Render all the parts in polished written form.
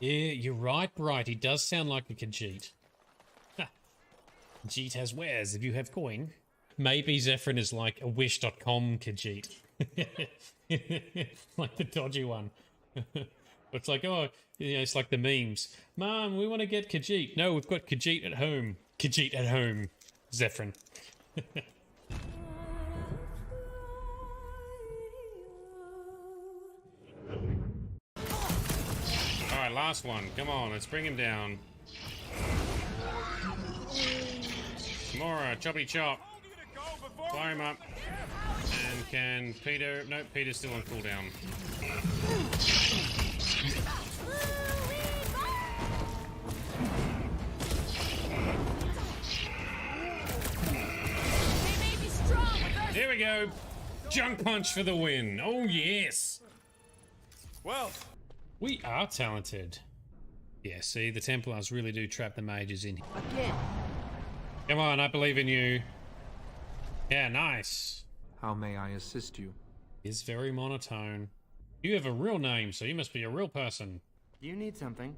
Yeah, you're right, Bright. He does sound like a Khajiit. Khajiit has wares if you have coin. Maybe Zephyrin is like a wish.com Khajiit. Like the dodgy one. It's like, oh, you know, it's like the memes. Mom, we want to get Khajiit. No, we've got Khajiit at home. Khajiit at home. Zephyrin. Alright, last one. Come on, let's bring him down. Mora, choppy chop. Fire him up. And can Peter... Nope, Peter's still on cooldown. There we go. Junk punch for the win. Oh, yes. Well, we are talented. Yeah, see, the Templars really do trap the mages in here. Again. Come on, I believe in you. Yeah, nice. How may I assist you? It's very monotone. You have a real name, so you must be a real person. You need something.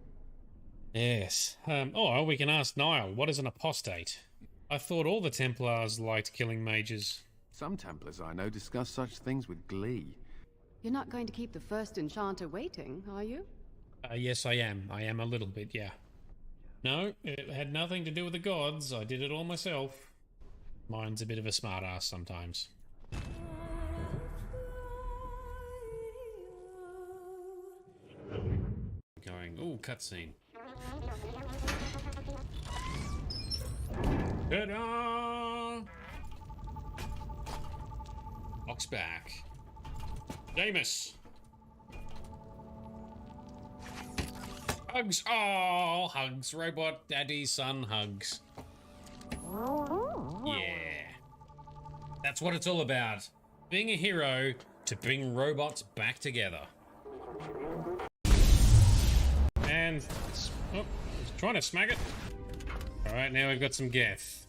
Yes. Oh, we can ask Niall. What is an apostate? I thought all the Templars liked killing mages. Some Templars I know discuss such things with glee. You're not going to keep the first enchanter waiting, are you? Yes, I am. I am a little bit, yeah. No, it had nothing to do with the gods. I did it all myself. Mine's a bit of a smartass sometimes. Going, ooh, cutscene. Ta-da! Box back. Damus. Hugs. Oh, hugs. Robot daddy son hugs. Yeah. That's what it's all about. Being a hero to bring robots back together. And oh, trying to smack it. All right, now we've got some Geth.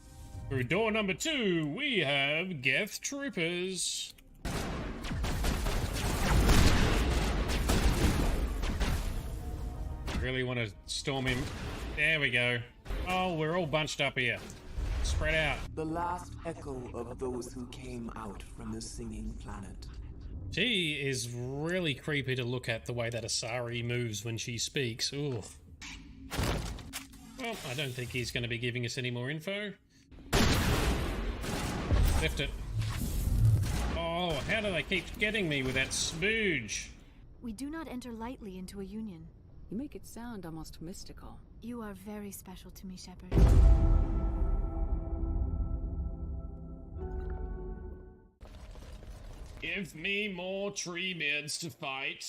Through door number 2, we have Geth troopers. Really want to storm him. There we go. Oh, we're all bunched up here. Spread out. The last echo of those who came out from the singing planet. She is really creepy to look at, the way that Asari moves when she speaks. Ooh. Well, I don't think he's going to be giving us any more info. Lift it. Oh, how do they keep getting me with that spooge? We do not enter lightly into a union. You make it sound almost mystical. You are very special to me, Shepard. Give me more tree beards to fight.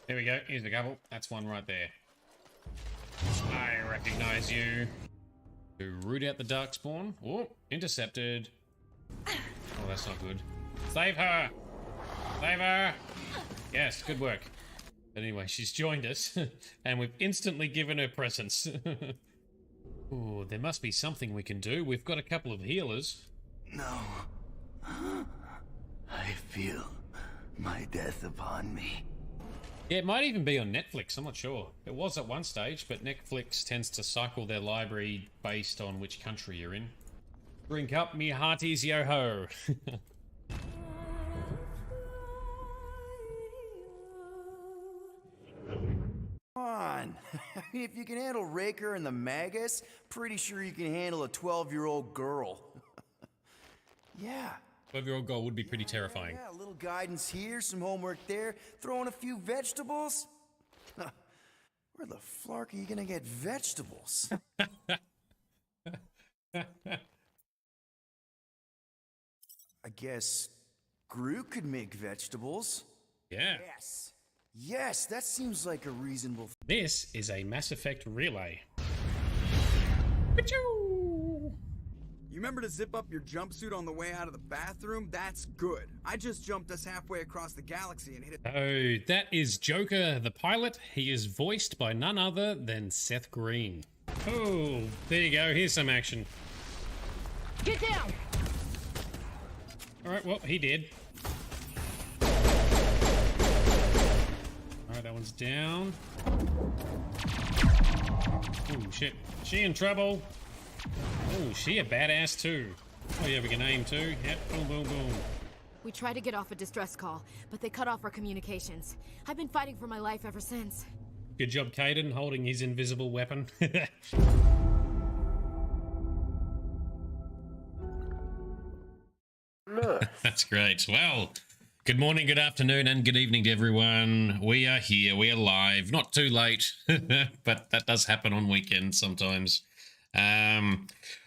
There we go. Here's a couple. That's one right there. I recognize you. To root out the darkspawn. Oh, intercepted. Oh, that's not good. Save her! Save her! Yes, good work. But anyway, she's joined us, and we've instantly given her presents. Oh, there must be something we can do. We've got a couple of healers. No. I feel my death upon me. Yeah, it might even be on Netflix, I'm not sure. It was at one stage, but Netflix tends to cycle their library based on which country you're in. Drink up me hearties, yo-ho. Come on. If you can handle Raker and the Magus, pretty sure you can handle a 12-year-old girl. Yeah. 12-year-old girl would be pretty terrifying. Yeah, a little guidance here, some homework there, throw in a few vegetables. Where the flark are you gonna get vegetables? I guess Groot could make vegetables. Yeah. Yes. Yes, that seems like a reasonable... This is a Mass Effect relay. you remember to zip up your jumpsuit on the way out of the bathroom? That's good. I just jumped us halfway across the galaxy and hit it. Oh, that is Joker, the pilot. He is voiced by none other than Seth Green. Oh, there you go. Here's some action. Get down! Alright, well, he did. Alright, that one's down. shit. She in trouble. Oh, she a badass too. Oh yeah, we can aim too. Yep, boom, boom, boom. We tried to get off a distress call, but they cut off our communications. I've been fighting for my life ever since. Good job, Caden, holding his invisible weapon. Nice. That's great. Well, good morning, good afternoon, and good evening to everyone. We are here. We are live. Not too late, but that does happen on weekends sometimes. All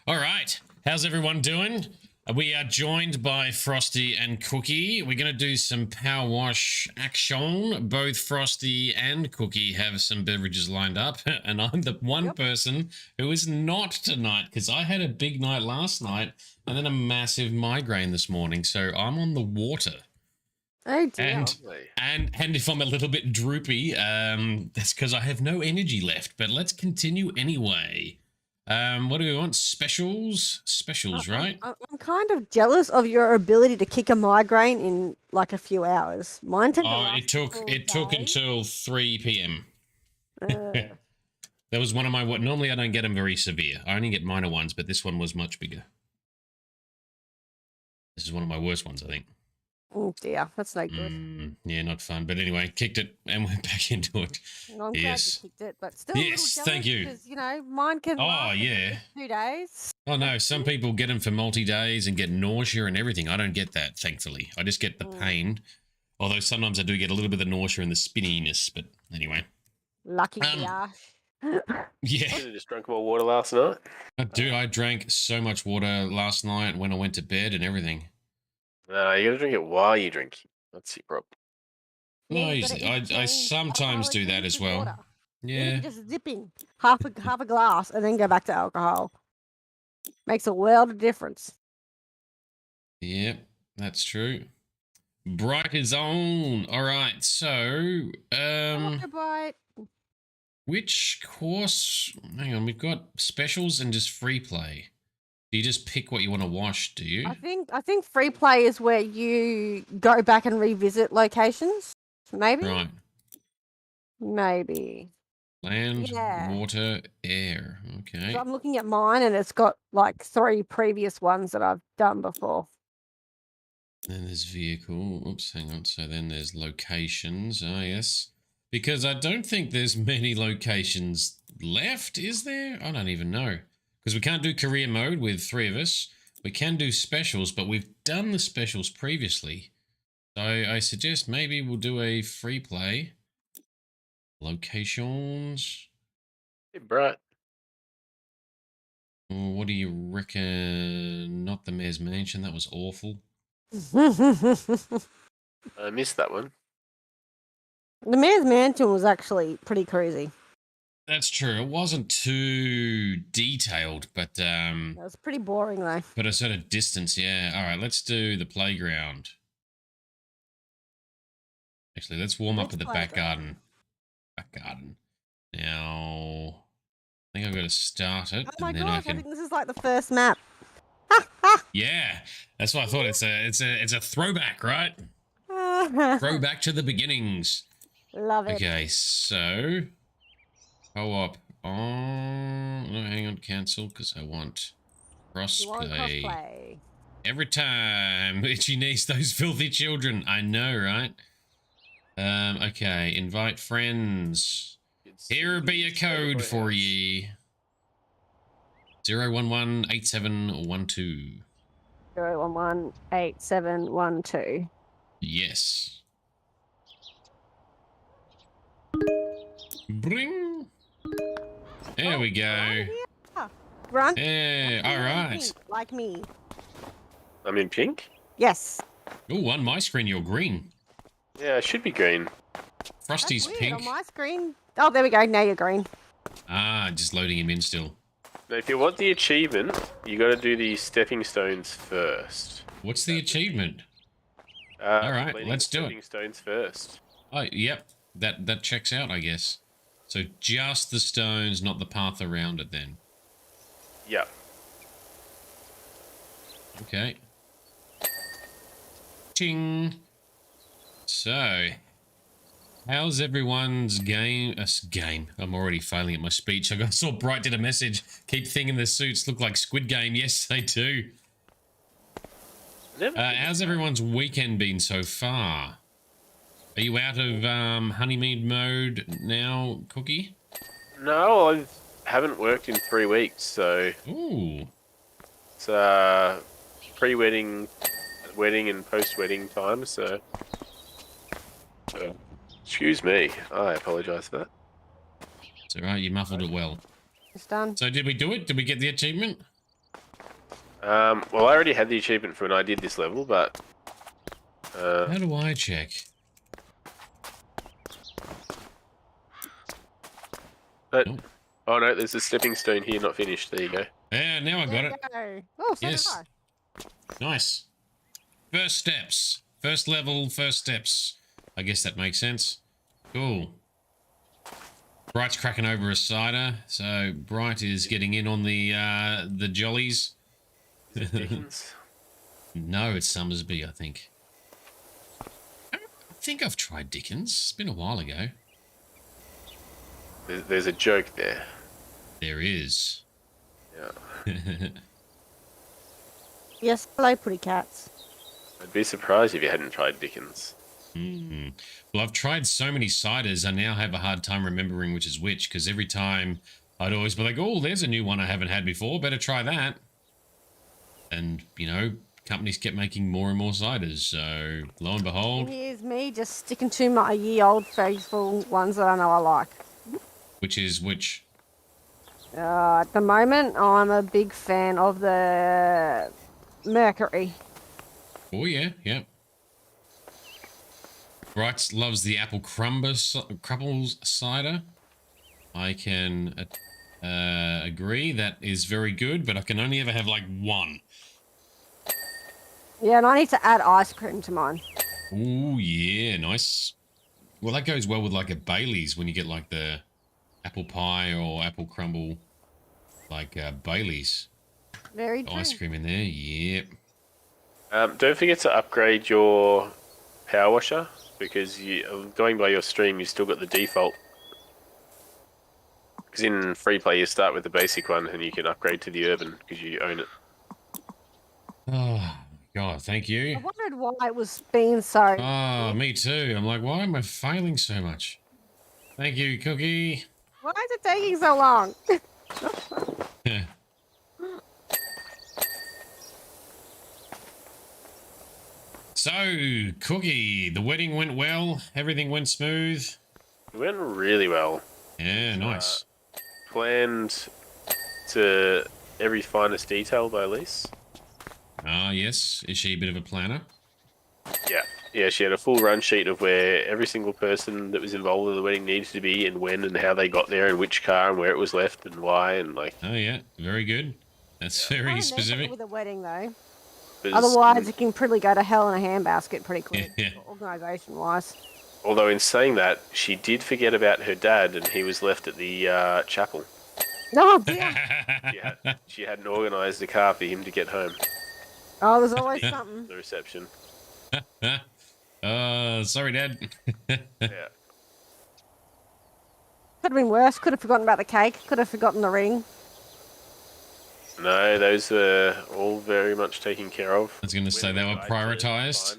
right. How's everyone doing? We are joined by Frosty and Cookie. We're going to do some power wash action. Both Frosty and Cookie have some beverages lined up, and I'm the one person who is not tonight because I had a big night last night and then a massive migraine this morning, so I'm on the water. Oh dear. And if I'm a little bit droopy, that's because I have no energy left. But let's continue anyway. What do we want? Specials, right? I'm kind of jealous of your ability to kick a migraine in like a few hours. Mine took. It took until 3 p.m. That was one of my. Normally, I don't get them very severe. I only get minor ones, but this one was much bigger. This is one of my worst ones, I think. Oh dear, that's no good. Yeah, not fun. But anyway, kicked it and went back into it. I'm glad you kicked it, but still. Yes, thank you. Because mine can. Last 2 days. Oh no, some people get them for multi-days and get nausea and everything. I don't get that, thankfully. I just get the pain. Although sometimes I do get a little bit of the nausea and the spinniness. But anyway. Lucky Josh. Yeah. I just drank more water last night. Dude, I drank so much water last night when I went to bed and everything. No, you gotta drink it while you drink. That's your problem. No, I sometimes do that as well. Water. Yeah. You just zipping half a glass and then go back to alcohol. Makes a world of difference. Yep, that's true. Bright is on. All right, so Bright. which course? Hang on, we've got specials and just free play. Do you just pick what you want to wash? Do you? I think free play is where you go back and revisit locations. Maybe. Right. Maybe. Land, water, air. Okay. So I'm looking at mine, and it's got like 3 previous ones that I've done before. Then there's vehicle. Oops, hang on. So then there's locations. Ah, yes. Because I don't think there's many locations left, is there? I don't even know. Because we can't do career mode with 3 of us. We can do specials, but we've done the specials previously. So I suggest maybe we'll do a free play. Locations. Hey, Bright. Oh, what do you reckon? Not the Mayor's Mansion. That was awful. I missed that one. The Mayor's Mansion was actually pretty crazy. That's true. It wasn't too detailed, but It was pretty boring though. But a sort of distance, yeah. All right, let's do the playground. Actually, let's warm up with the back garden. Back garden. Now, I think I've got to start it. Oh my and then gosh! I can... think this is like the first map. Yeah, that's what I thought. It's a throwback, right? Throwback to the beginnings. Love it. Okay, so co-op on. No, hang on, cancel because I want crossplay. Crossplay. Every time Itchy needs those filthy children. I know, right? Okay, invite friends. Here be a code for ye. 0118712. 0118712. Yes. Bring. There we go. Run. Hey, all right. Like me. I'm in pink? Yes. Oh, on my screen, you're green. Yeah, it should be green. Frosty's That's weird. pink. On my screen. Oh, there we go. Now you're green. Ah, just loading him in still. Now, if you want the achievement, you got to do the stepping stones first. What's the achievement? All right, let's do it. Stepping stones first. Oh, yep. That checks out, I guess. So just the stones, not the path around it then. Yep. Okay. Ching. So, How's everyone's game? Game. I'm already failing at my speech. I saw Bright did a message. Keep thinking the suits look like Squid Game. Yes, they do. How's everyone's weekend been so far? Are you out of honeymead mode now, Cookie? No, I haven't worked in 3 weeks, so... Ooh. It's pre-wedding, wedding and post-wedding time, so... Excuse me. I apologise for that. It's alright, you muffled it well. It's done. So did we do it? Did we get the achievement? Well, I already had the achievement for when I did this level, but... How do I check? But, oh no, there's a stepping stone here, not finished. There you go. Yeah, now I got it. Go. Oh, so Yes. did I. Nice. First steps. First level, first steps. I guess that makes sense. Cool. Bright's cracking over a cider, so Bright is getting in on the jollies. Is it Dickens? No, it's Summersby, I think. I think I've tried Dickens. It's been a while ago. There's a joke there. There is. Yeah. Yes, hello, pretty cats. I'd be surprised if you hadn't tried Dickens. Well, I've tried so many ciders, I now have a hard time remembering which is which, because every time I'd always be like, oh, there's a new one I haven't had before, better try that. And, you know, companies kept making more and more ciders, so lo and behold. And here's me just sticking to my year-old faithful ones that I know I like. Which is which? At the moment, I'm a big fan of the Mercury. Oh, yeah, yeah. Bright loves the apple crumbles cider. I can agree, that is very good, but I can only ever have like one. Yeah, and I need to add ice cream to mine. Oh, yeah, nice. Well, that goes well with like a Bailey's when you get like the apple pie or apple crumble, like Bailey's. Very true. Ice cream in there, yep. Don't forget to upgrade your power washer, because going by your stream, you've still got the default. Because in free play, you start with the basic one, and you can upgrade to the urban because you own it. Oh, God, thank you. I wondered why it was being so... Oh, me too. I'm like, why am I failing so much? Thank you, Cookie. Why is it taking so long? So, Cookie, the wedding went well. Everything went smooth. It went really well. Yeah, nice. Planned to every finest detail by Elise. Ah, yes. Is she a bit of a planner? Yeah. Yeah, she had a full run sheet of where every single person that was involved in the wedding needed to be and when and how they got there and which car and where it was left and why and like... Oh, yeah. Very good. That's very specific. With a wedding, though. Otherwise, it can pretty go to hell in a handbasket pretty quick, Yeah. organisation-wise. Although in saying that, she did forget about her dad and he was left at the chapel. No, dear. She hadn't organised a car for him to get home. Oh, there's always something. The reception. Sorry, Dad. Yeah. Could have been worse. Could have forgotten about the cake. Could have forgotten the ring. No, those were all very much taken care of. I was going to say they were prioritised.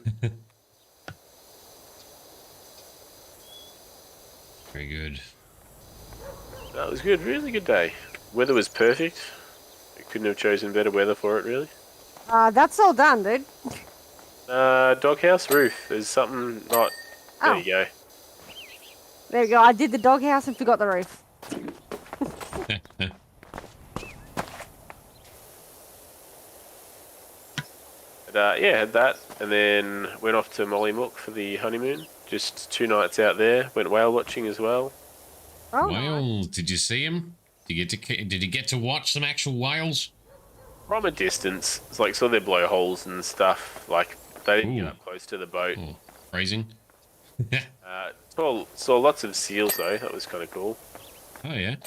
Very good. That was good. Really good day. Weather was perfect. I couldn't have chosen better weather for it, really. That's all done, dude. Doghouse roof. There's something not... There you go. There you go. I did the doghouse and forgot the roof. But, yeah, had that. And then went off to Mollymook for the honeymoon. Just 2 nights out there. Went whale watching as well. Oh, Whales? Did you see them? Did you get to watch some actual whales? From a distance. It's like saw their blowholes and stuff. Like, they didn't get up close to the boat. Oh, phrasing. Saw lots of seals, though. That was kind of cool. Oh, yeah.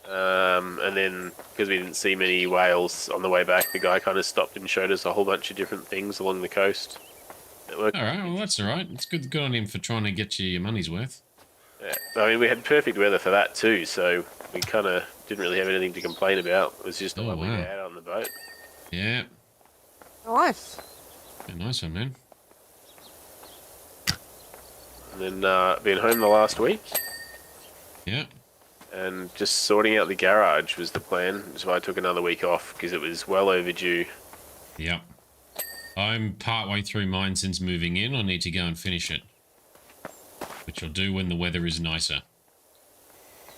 And then, because we didn't see many whales on the way back, the guy kind of stopped and showed us a whole bunch of different things along the coast. All right, well, that's all right. It's good on him for trying to get you your money's worth. Yeah. I mean, we had perfect weather for that too, so we kind of didn't really have anything to complain about. It was just a lovely day out on the boat. Yeah. Nice. A nice one, man. And then been home the last week. Yeah. And just sorting out the garage was the plan. So I took another week off because it was well overdue. Yep. I'm partway through mine since moving in. I need to go and finish it. Which I'll do when the weather is nicer.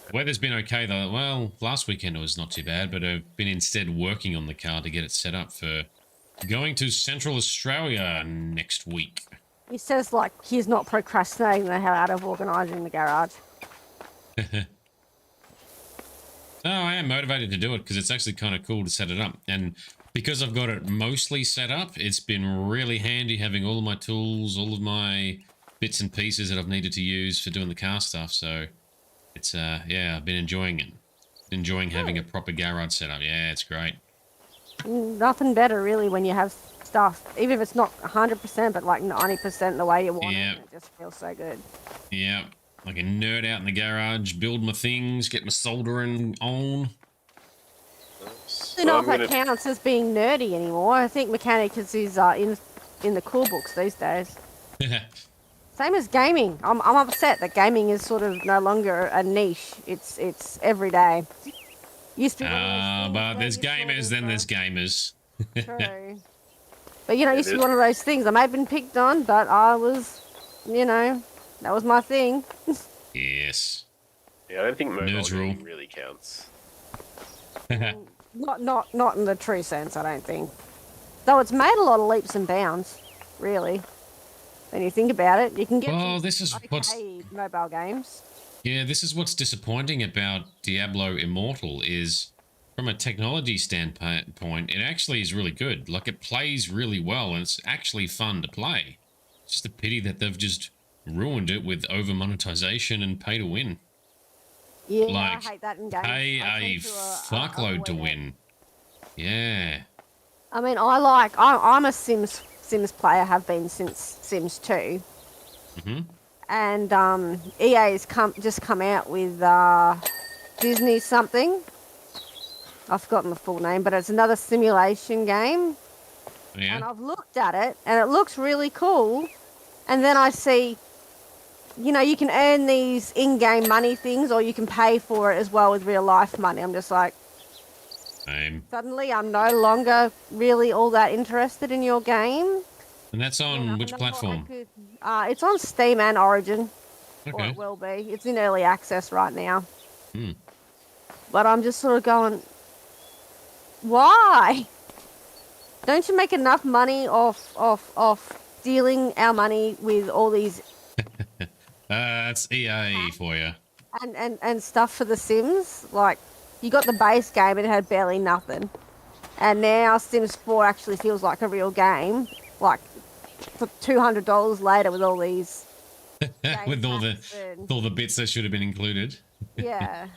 The weather's been okay though. Well, last weekend it was not too bad, but I've been instead working on the car to get it set up for going to Central Australia next week. He says like he's not procrastinating the hell out of organising the garage. No, I am motivated to do it because it's actually kind of cool to set it up. And because I've got it mostly set up, it's been really handy having all of my tools, all of my bits and pieces that I've needed to use for doing the car stuff. So it's, yeah, I've been enjoying it. Enjoying having a proper garage set up. Yeah, it's great. Nothing better really when you have stuff, even if it's not 100%, but like 90% the way you want it. It just feels so good. Yeah. I can nerd out in the garage, build my things, get my soldering on. I don't know if that counts as being nerdy anymore. I think mechanics is in the cool books these days. Same as gaming. I'm upset that gaming is sort of no longer a niche. It's every day. Used to be but there's gamers, then there's gamers. True. But you know, it used to be one of those things. I may have been picked on, but I was, you know, that was my thing. Yes. Yeah, I don't think mobile gaming really counts. Not in the true sense, I don't think. Though it's made a lot of leaps and bounds, really. When you think about it, you can get mobile games. Yeah, this is what's disappointing about Diablo Immortal is, from a technology standpoint, it actually is really good. Like, it plays really well, and it's actually fun to play. It's just a pity that they've just ruined it with over-monetization and pay to win. Yeah, like, I hate that in games. Pay a fuckload to win. Yeah. I mean, I'm a Sims player, have been since Sims 2. Mm-hmm. And EA's just come out with Disney something. I've forgotten the full name, but it's another simulation game. Yeah. And I've looked at it, and it looks really cool. And then I see, you know, you can earn these in-game money things, or you can pay for it as well with real-life money. I'm just like, suddenly I'm no longer really all that interested in your game. And that's on which platform? It's on Steam and Origin. Okay. Or it will be. It's in early access right now. Hmm. But I'm just sort of going, why? Don't you make enough money off stealing our money with all these... That's EA for you. And stuff for The Sims. Like, you got the base game and it had barely nothing. And now Sims 4 actually feels like a real game. Like, for $200 later with all these... with all the bits that should have been included. Yeah.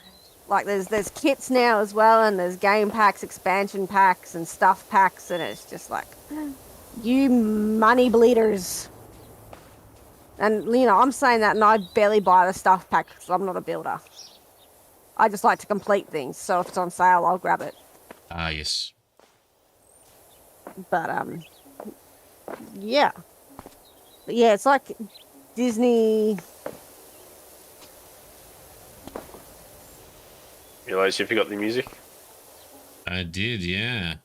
Like, there's kits now as well, and there's game packs, expansion packs, and stuff packs, and it's just like, you money bleeders. And, you know, I'm saying that, and I barely buy the stuff pack because I'm not a builder. I just like to complete things, so if it's on sale, I'll grab it. Ah, yes. But, yeah. But yeah, it's like Disney... Realize you forgot the music? I did, yeah.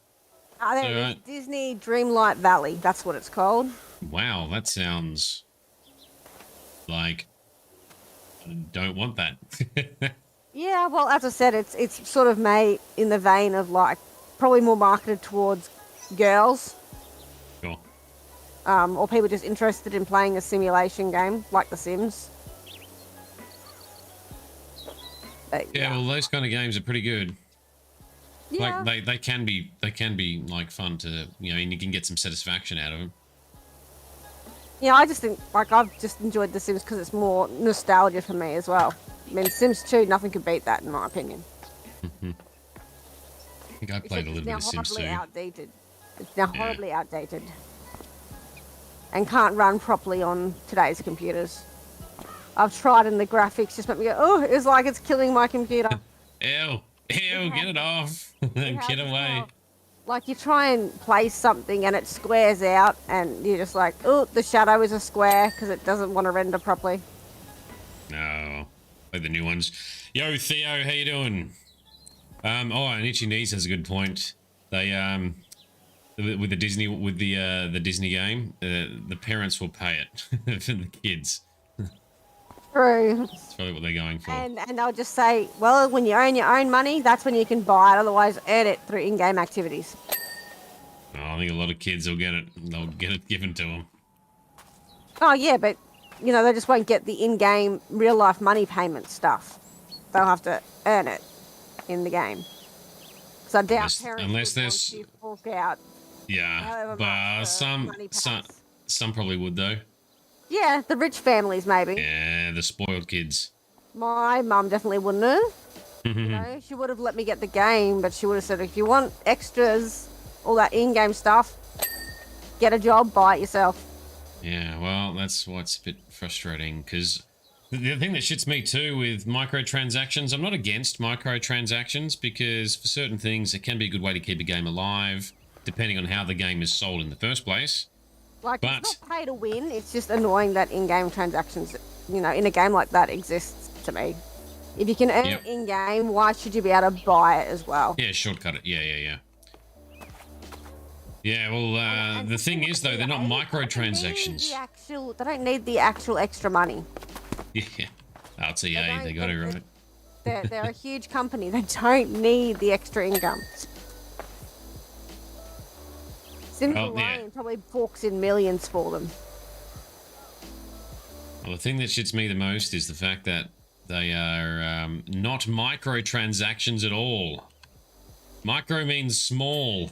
There it is. Disney Dreamlight Valley. That's what it's called. Wow, that sounds like I don't want that. Yeah, well, as I said, it's sort of made in the vein of like probably more marketed towards girls. Sure. Or people just interested in playing a simulation game like The Sims. Yeah, well, those kind of games are pretty good. Yeah. Like they can be like fun to, you know, and you can get some satisfaction out of them. Yeah, I just think like I've just enjoyed The Sims because it's more nostalgia for me as well. I mean, Sims 2, nothing could beat that in my opinion. I think I played a little bit of Sims 2. Outdated. It's now horribly outdated, and can't run properly on today's computers. I've tried and the graphics just make me go, oh, it's like it's killing my computer. Ew, get it off. Get away. Like you try and place something and it squares out and you're just like, oh, the shadow is a square because it doesn't want to render properly. No, like the new ones. Yo, Theo, how you doing? Oh, and Itchy Knees has a good point. They with the Disney Disney game, the parents will pay it for the kids. True. That's probably what they're going for. And they'll just say, well, when you earn your own money, that's when you can buy it. Otherwise, earn it through in-game activities. Oh, I think a lot of kids will get it. They'll get it given to them. Oh, yeah, but, you know, they just won't get the in-game real-life money payment stuff. They'll have to earn it in the game. So I doubt parents unless would there's... want to fork out. Yeah, but some probably would, though. Yeah, the rich families, maybe. Yeah, the spoiled kids. My mum definitely wouldn't have. You know, she would have let me get the game, but she would have said, if you want extras, all that in-game stuff, get a job, buy it yourself. Yeah, well, that's what's a bit frustrating, because the thing that shits me too with microtransactions, I'm not against microtransactions, because for certain things, it can be a good way to keep a game alive, depending on how the game is sold in the first place. Like, it's not pay to win, it's just annoying that in-game transactions, you know, in a game like that exists to me. If you can earn it in-game, why should you be able to buy it as well? Yeah, shortcut it. Yeah. Yeah, well, the thing is, though, they're not microtransactions. They don't need the actual extra money. Yeah, that's EA, they got it right. They're a huge company, they don't need the extra income. Sims alone probably forks in millions for them. Well, the thing that shits me the most is the fact that they are not microtransactions at all. Micro means small,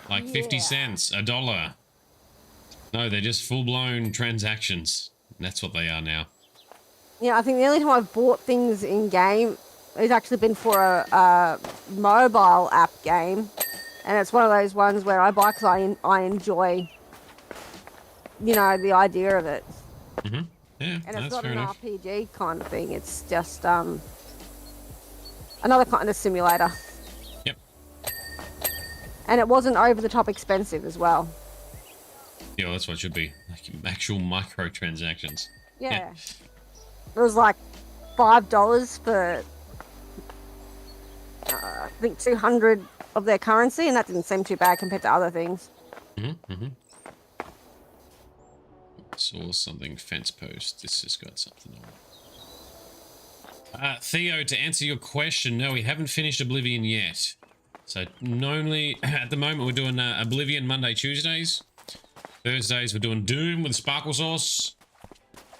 like 50 cents, $1. No, they're just full-blown transactions. That's what they are now. Yeah, I think the only time I've bought things in-game has actually been for a mobile app game. And it's one of those ones where I buy because I enjoy, you know, the idea of it. Mm-hmm. Yeah, and it's not an RPG kind of thing. It's just another kind of simulator. Yep. And it wasn't over the top expensive as well. Yeah, well, that's what it should be. Like actual microtransactions. Yeah. It was like $5 for, I think, 200 of their currency, and that didn't seem too bad compared to other things. Saw something fence post. This has got something on. Theo, to answer your question, no, we haven't finished Oblivion yet. So only at the moment we're doing Oblivion Monday, Tuesdays. Thursdays we're doing Doom with Sparkle Sauce,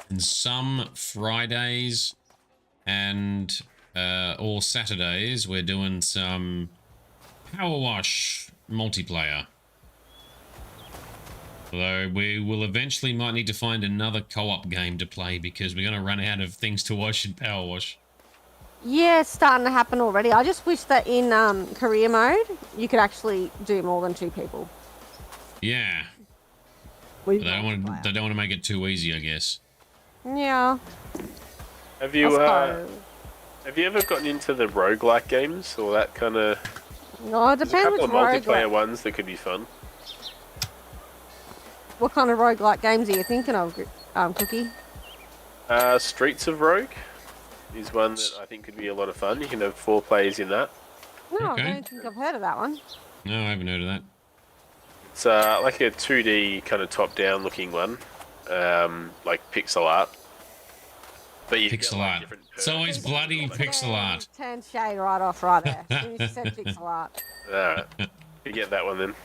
and some Fridays and or Saturdays we're doing some PowerWash multiplayer. Although we will eventually might need to find another co-op game to play because we're going to run out of things to wash in PowerWash. Yeah, it's starting to happen already. I just wish that in career mode you could actually do more than 2 people. Yeah. But they don't want to make it too easy, I guess. Yeah. Have you ever gotten into the roguelike games or that kind of? No, it depends. There's a couple of multiplayer ones that could be fun. What kind of roguelike games are you thinking of, Cookie? Streets of Rogue is one that I think could be a lot of fun. You can have 4 players in that. No, I don't think I've heard of that one. No, I haven't heard of that. It's like a 2D kind of top-down looking one, like pixel art. But you pixel art. It's always bloody pixel art. Turn shade right off right there. As soon as you said pixel art. Alright. You get that one then.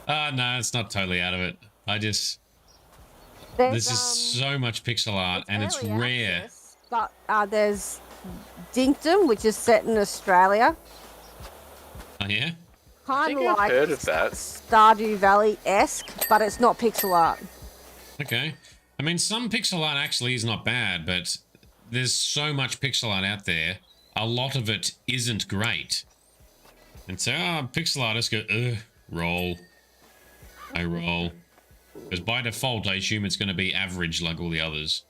No, it's not totally out of it. There's just so much pixel art, and it's rare. Access, but there's Dinkdom, which is set in Australia. Oh, yeah? Kind of like heard of that. Stardew Valley-esque, but it's not pixel art. Okay. I mean, some pixel art actually is not bad, but there's so much pixel art out there, a lot of it isn't great. And so, pixel artists go, roll. I roll. Because by default, I assume it's going to be average like all the others.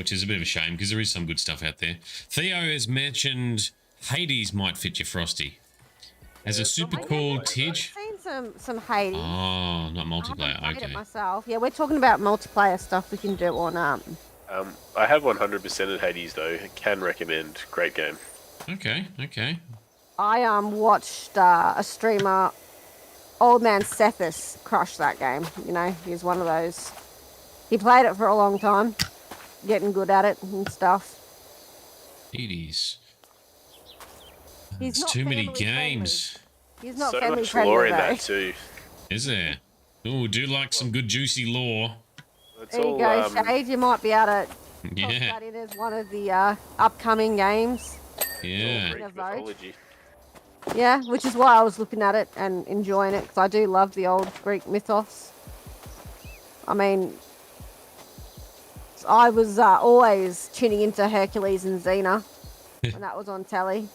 which is a bit of a shame because there is some good stuff out there. Theo has mentioned Hades might fit you, Frosty. As a super cool Tidge. I've seen some Hades. Oh, not multiplayer. I haven't played Okay. it myself. Yeah, we're talking about multiplayer stuff we can do on I have 100% of Hades though. Can recommend. Great game. Okay. I watched a streamer, Old Man Cephas, crush that game. You know, he's one of those. He played it for a long time, getting good at it and stuff. Hades. He's There's not too many family games. friendly. He's not So family much friendly lore in though. that too. Is there? Oh, do like some good juicy lore. It's There you all, go, Shade. You might be able to toss Yeah. that in as one of the upcoming games. Yeah. Greek mythology. Yeah, which is why I was looking at it and enjoying it, because I do love the old Greek mythos. I mean, I was always tuning into Hercules and Xena when that was on telly.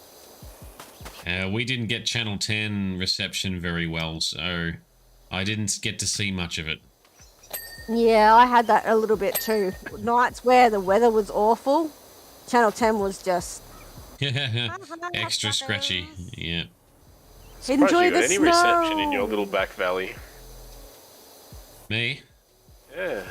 We didn't get Channel 10 reception very well, so I didn't get to see much of it. Yeah, I had that a little bit too. Nights where the weather was awful, Channel 10 was just Extra scratchy. Yeah. enjoy the any snow. reception in your little back valley. Me? Yeah.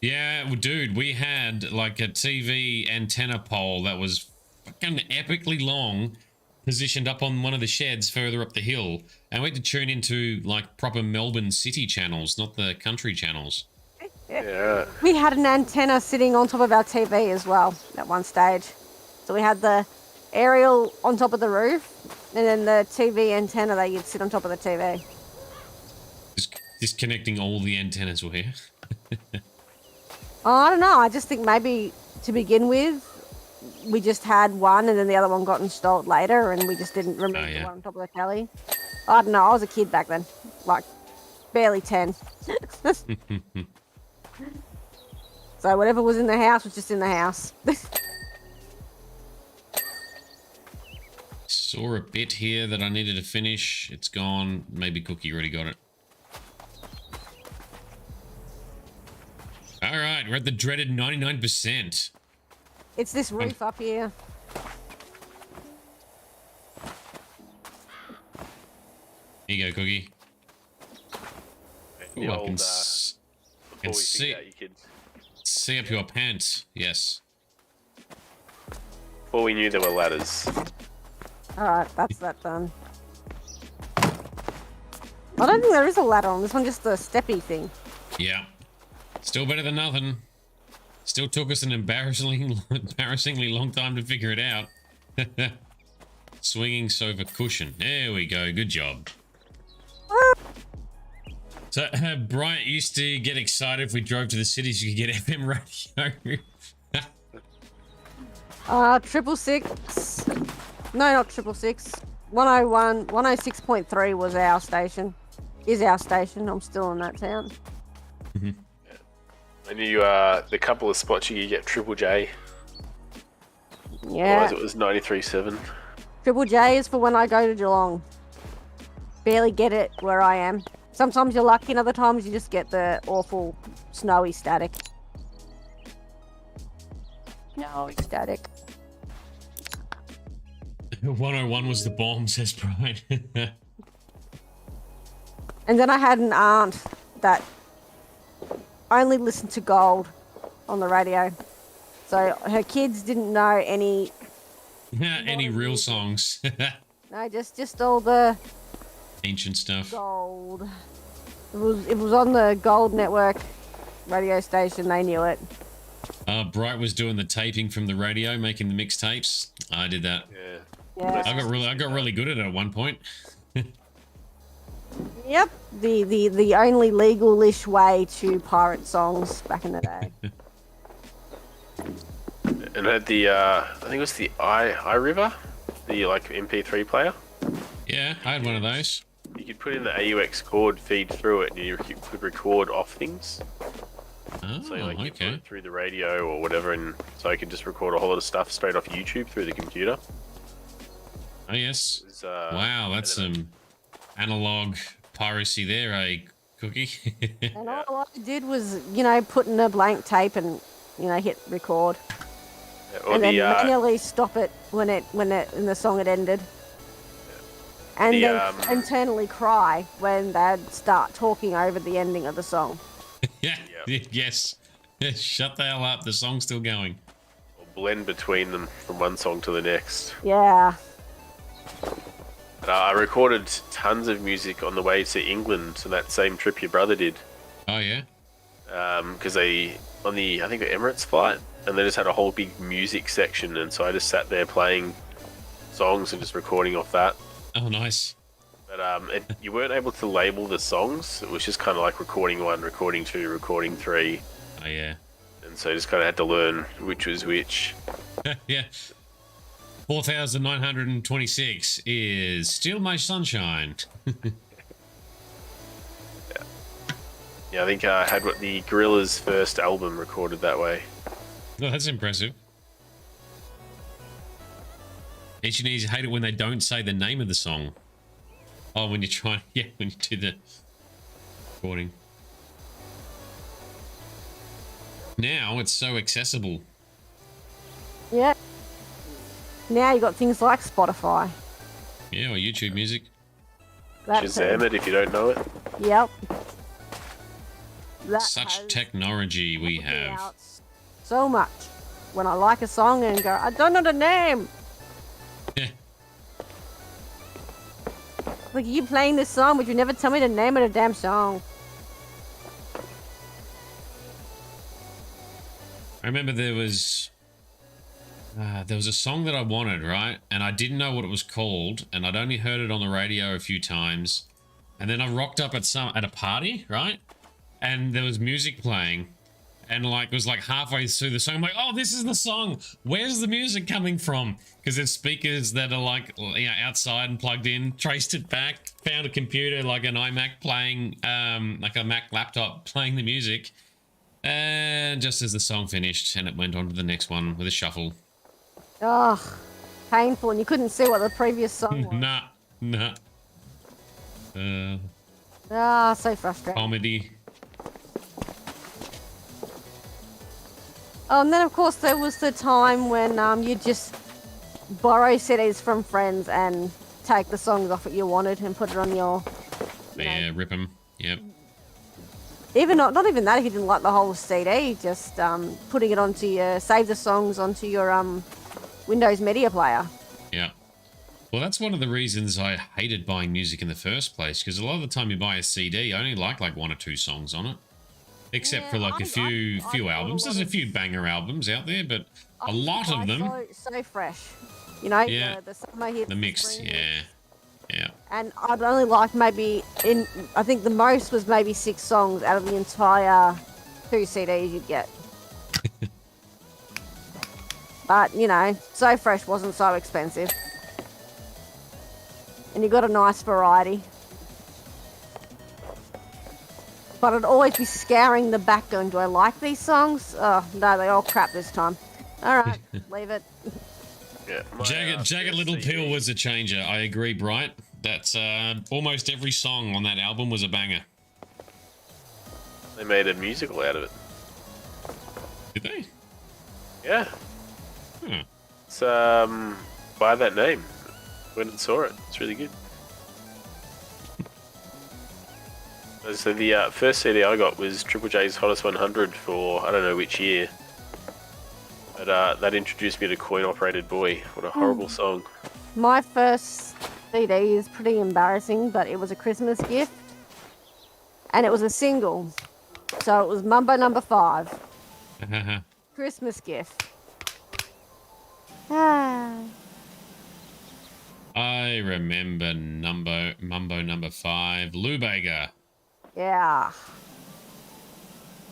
Yeah, well, dude, we had like a TV antenna pole that was fucking epically long, positioned up on one of the sheds further up the hill, and we had to tune into like proper Melbourne city channels, not the country channels. Yeah. We had an antenna sitting on top of our TV as well at one stage. So we had the aerial on top of the roof, and then the TV antenna that you'd sit on top of the TV. Just disconnecting all the antennas were here. Oh, I don't know. I just think maybe to begin with, we just had one, and then the other one got installed later, and we just didn't remove the one on top of the telly. I don't know. I was a kid back then, like barely 10. So whatever was in the house was just in the house. Saw a bit here that I needed to finish. It's gone. Maybe Cookie already got it. All right, we're at the dreaded 99%. It's this roof up here. Here you go, Cookie. The Ooh, I old, can, before can we see, think about you kids. see up your pants. Yes. Before we knew there were ladders. Alright, that's that done. I don't think there is a ladder on this one, just the steppy thing. Yeah. Still better than nothing. Still took us an embarrassingly long time to figure it out. Swinging sofa cushion. There we go. Good job. So, Bryant used to get excited if we drove to the city so you could get FM radio. 666. No, not 666. 101, 106.3 was our station. Is our station. I'm still in that town. And you, the couple of spots you could get Triple J. Yeah. Otherwise it was 93.7. Triple J is for when I go to Geelong. Barely get it where I am. Sometimes you're lucky, and other times you just get the awful snowy static. Snowy static. 101 was the bomb, says Brian. And then I had an aunt that only listened to gold on the radio. So her kids didn't know any Any real songs. no, just all the Ancient stuff. gold. It was on the Gold Network radio station, they knew it. Bright was doing the taping from the radio, making the mixtapes. I did that. Yeah. Yeah. I got really good at it at one point. Yep. The only legal-ish way to pirate songs back in the day. And had the, I think it was the iRiver, the like MP3 player. Yeah, I had one of those. You could put in the AUX chord feed through it, and you could record off things. Oh, So like you put okay. it through the radio or whatever, and so I could just record a whole lot of stuff straight off YouTube through the computer. Oh, yes. It was, Wow, that's some analog piracy there, eh, Cookie? And all I did was, put in a blank tape and hit record, Or and then the, manually stop it when the song had ended, and then internally cry when they'd start talking over the ending of the song. Yeah. Yes. Shut the hell up. The song's still going. or blend between them from one song to the next. Yeah. And I recorded tons of music on the way to England to that same trip your brother did. Oh, yeah? Because I think the Emirates flight, and they just had a whole big music section, and so I just sat there playing songs and just recording off that. Oh, nice. But you weren't able to label the songs. It was just kind of like recording 1, recording 2, recording 3. Oh, yeah. And so I just kind of had to learn which was which. Yeah. 4,926 is Steal My Sunshine. Yeah, I think I had the Gorillaz' first album recorded that way. Oh, that's impressive. Engineers hate it when they don't say the name of the song. Oh, when you try, yeah, when you do the recording. Now it's so accessible. Yeah. Now you got things like Spotify. Yeah, or YouTube Music. Shazam it if you don't know it. Yep. Such technology we have. So much. When I like a song and go, I don't know the name. Yeah. Like, you playing this song, but you never tell me the name of the damn song. I remember there was a song that I wanted, right? And I didn't know what it was called, and I'd only heard it on the radio a few times. And then I rocked up at a party, right? And there was music playing, and it was halfway through the song, I'm like, oh, this is the song. Where's the music coming from? Because there's speakers that are outside and plugged in. Traced it back, found a computer like an iMac playing, like a Mac laptop playing the music. And just as the song finished, and it went on to the next one with a shuffle. Oh, painful, and you couldn't see what the previous song was. Nah. So frustrating. Comedy. Oh, and then of course there was the time when you just borrow CDs from friends and take the songs off that you wanted and put it on your... Yeah, rip them. Yep. Even not even that, if you didn't like the whole CD, just putting it onto your... Save the songs onto your Windows Media Player. Yeah. Well, that's one of the reasons I hated buying music in the first place, because a lot of the time you buy a CD, I only like 1 or 2 songs on it. Except for a few albums. There's a few banger albums out there, but a lot of them... So fresh. You know, yeah, the summer hits. the mix, yeah. Yeah. And I'd only like maybe, I think the most was maybe 6 songs out of the entire 2 CDs you'd get. But, So Fresh wasn't so expensive. And you got a nice variety. But I'd always be scouring the back going, do I like these songs? Oh, no, they're all crap this time. All right, leave it. Yeah, Jagged Little Pill was a changer. I agree, Bright. That's almost every song on that album was a banger. They made a musical out of it. Did they? Yeah. It's by that name. Went and saw it. It's really good. So the first CD I got was Triple J's Hottest 100 for I don't know which year. But that introduced me to Coin Operated Boy. What a horrible song. My first CD is pretty embarrassing, but it was a Christmas gift. And it was a single. So it was Mambo Number 5. Christmas gift. I remember Mambo Number 5. Lou Bega. Yeah.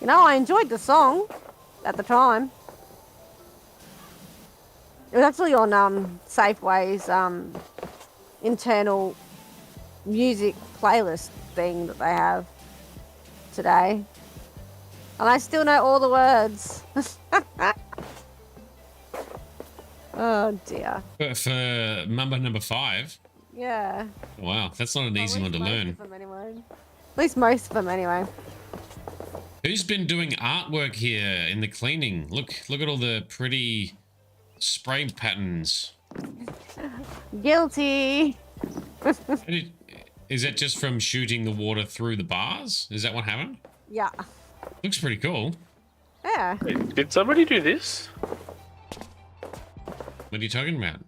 I enjoyed the song at the time. It was actually on Safeway's internal music playlist thing that they have today. And I still know all the words. Oh dear. For Mambo Number 5? Yeah. Wow, that's not an easy one to learn. At least most of them anyway. Who's been doing artwork here in the cleaning? Look at all the pretty spray patterns. Guilty. Is that just from shooting the water through the bars? Is that what happened? Yeah. Looks pretty cool. Yeah. Wait, did somebody do this? What are you talking about?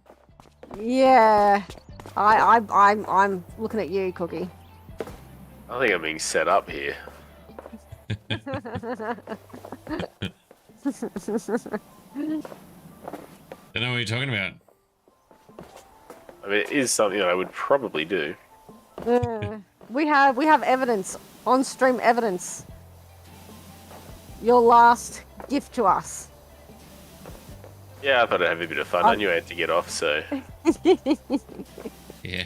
Yeah. I'm looking at you, Cookie. I think I'm being set up here. Don't know what you're talking about. I mean, it is something that I would probably do. We have evidence, on-stream evidence. Your last gift to us. Yeah, I thought I'd have a bit of fun. I knew I had to get off, so... Yeah.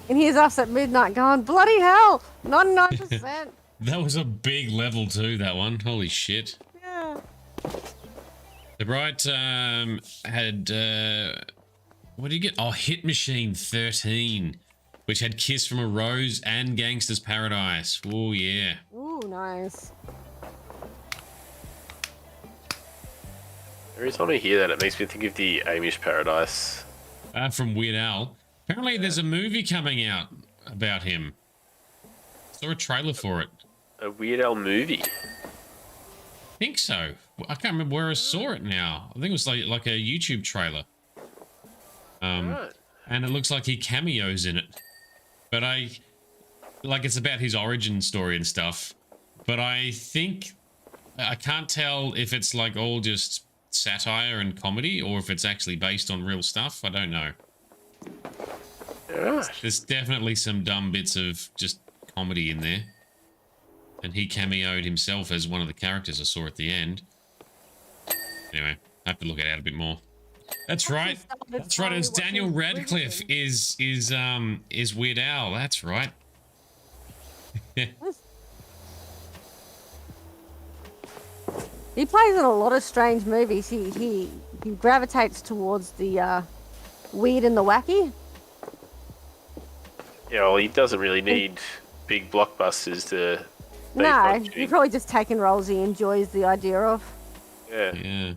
And here's us at midnight going, bloody hell, 99%. That was a big level too, that one. Holy shit. Yeah. The Bright had, what did you get? Oh, Hit Machine 13, which had Kiss from a Rose and Gangster's Paradise. Oh, yeah. Ooh, nice. Every time I hear that, it makes me think of the Amish Paradise. From Weird Al. Apparently there's a movie coming out about him. Saw a trailer for it. A Weird Al movie? I think so. I can't remember where I saw it now. I think it was like a YouTube trailer. Right. And it looks like he cameos in it. But it's about his origin story and stuff. But I think, I can't tell if it's like all just satire and comedy or if it's actually based on real stuff. I don't know. Right. There's definitely some dumb bits of just comedy in there. And he cameoed himself as one of the characters I saw at the end. Anyway, I have to look it out a bit more. That's right. That's right. It's Daniel Radcliffe is Weird Al. That's right. He plays in a lot of strange movies. He gravitates towards the weird and the wacky. Yeah, well, he doesn't really need big blockbusters to... No, he's probably just taking roles he enjoys the idea of. Yeah. Yeah.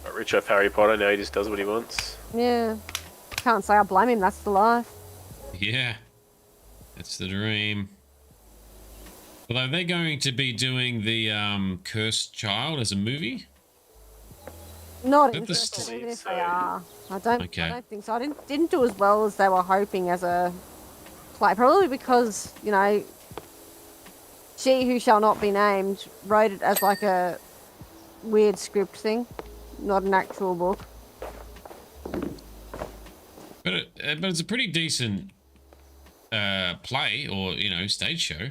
Got rich off Harry Potter, now he just does what he wants. Yeah. Can't say I blame him, that's the life. Yeah. That's the dream. Although they're going to be doing the Cursed Child as a movie? Not Is that the interested, even if so? they are. I don't Okay. think so. I didn't do as well as they were hoping as a play. Probably because, you know, She Who Shall Not Be Named wrote it as like a weird script thing, not an actual book. But it's a pretty decent play or, you know, stage show.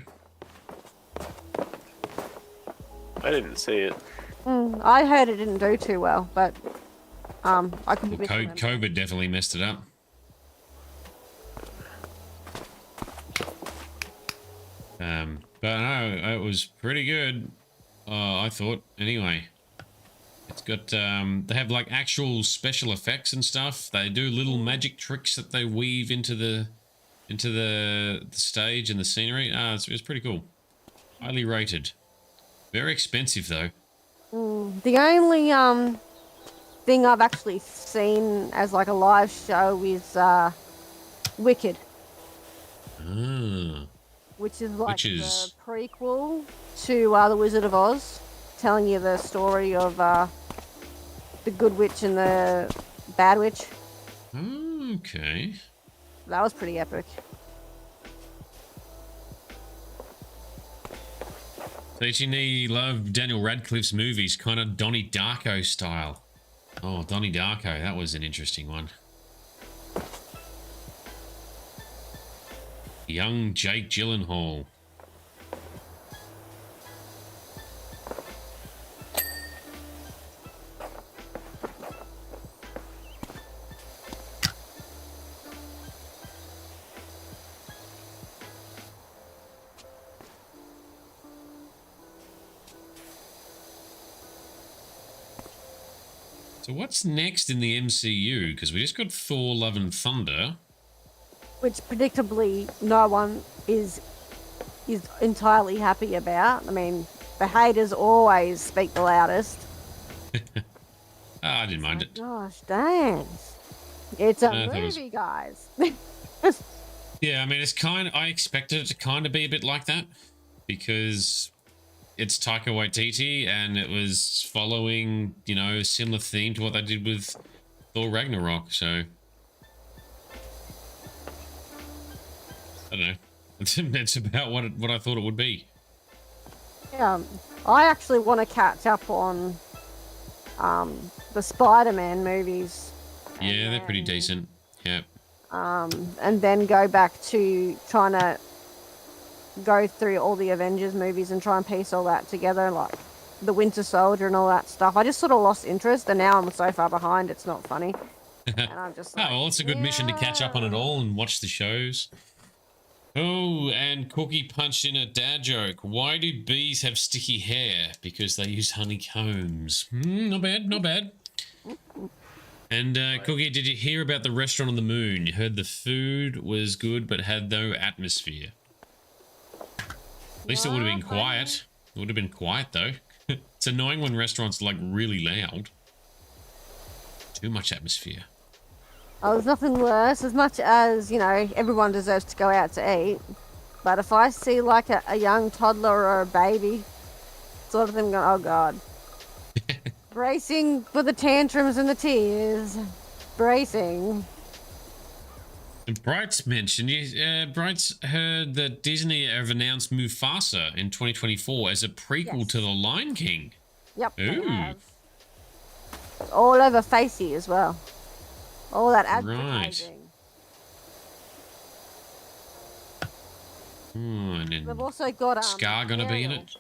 I didn't see it. I heard it didn't do too well, but I could be missing them. COVID definitely messed it up. But no, it was pretty good. I thought anyway. It's got they have like actual special effects and stuff. They do little magic tricks that they weave into the stage and the scenery. It's pretty cool. Highly rated. Very expensive though. The only thing I've actually seen as like a live show is Wicked, which is like the prequel to The Wizard of Oz, telling you the story of the good witch and the bad witch. Okay. That was pretty epic. So you love Daniel Radcliffe's movies, kind of Donnie Darko style. Oh, Donnie Darko, that was an interesting one. Young Jake Gyllenhaal. So what's next in the MCU? Because we just got Thor: Love and Thunder. Which predictably no one is entirely happy about. I mean, the haters always speak the loudest. I didn't mind it. Gosh, dang. It's a thought it was- movie, guys. Yeah, I mean, it's I expected it to kind of be a bit like that because it's Taika Waititi and it was following, you know, a similar theme to what they did with Thor Ragnarok. So I don't know. It's about what I thought it would be. Yeah, I actually want to catch up on the Spider-Man movies. Yeah, they're pretty decent. Yeah. And then go back to trying to go through all the Avengers movies and try and piece all that together, like the Winter Soldier and all that stuff. I just sort of lost interest, and now I'm so far behind, it's not funny. And I'm just like, Oh, well, it's a good mission to catch up on it all and watch the shows. Oh, and Cookie punched in a dad joke. Why do bees have sticky hair? Because they use honeycombs. Not bad, not bad. And Cookie, did you hear about the restaurant on the moon? You heard the food was good but had no atmosphere. At least it would have been quiet. It would have been quiet though. It's annoying when restaurants are like really loud. Too much atmosphere. oh, there's nothing worse. As much as, you know, everyone deserves to go out to eat, but if I see like a young toddler or a baby sort of thing going, oh God. Bracing for the tantrums and the tears. Bracing. And Bright's mentioned, Bright's heard that Disney have announced Mufasa in 2024 as a prequel to The Lion King. Yep. they Ooh. have. All over Facey as well. All that advertising. And then They've also got Scar gonna be in Ariel. it.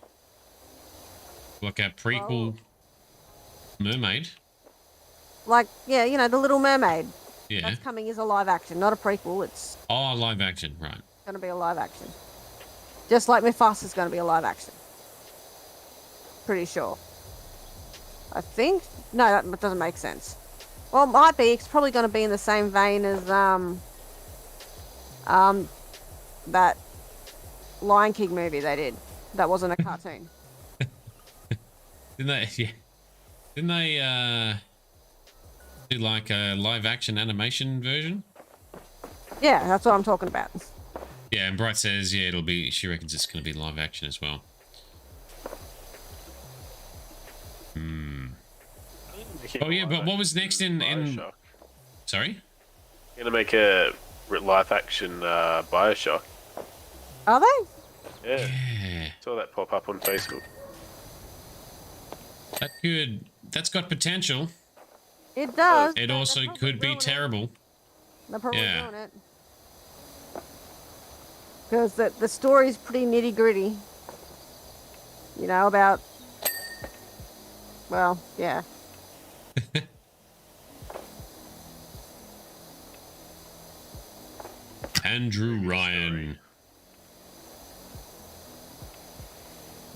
Like a prequel mermaid. Like, yeah, you know, The Little Mermaid. Yeah. That's coming as a live action, not a prequel. It's Oh, live action, right. going to be a live action. Just like Mufasa's going to be a live action. Pretty sure. I think. No, that doesn't make sense. Well, it might be. It's probably going to be in the same vein as that Lion King movie they did. That wasn't a cartoon. Didn't they? Yeah. Didn't they do like a live action animation version? Yeah, that's what I'm talking about. Yeah, and Bright says, yeah, it'll be. She reckons it's going to be live action as well. Oh yeah, but what was next in? Sorry. Gonna make a live action Bioshock. Are they? Yeah. Saw that pop up on Facebook. That could. That's got potential. It does. It also could be terrible. They're probably Yeah. doing it. Because the story's pretty nitty gritty. You know, about. Well, yeah. Andrew Ryan.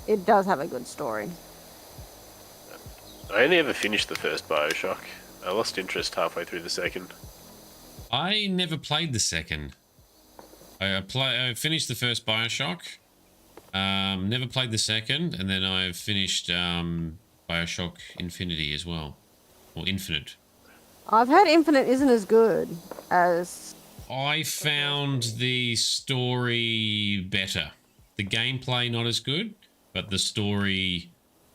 It does have a good story. I only ever finished the first Bioshock. I lost interest halfway through the second. I never played the second. I finished the first Bioshock. Never played the second, and then I've finished Bioshock Infinity as well, or Infinite. I've heard Infinite isn't as good as. I found the story better. The gameplay not as good, but the story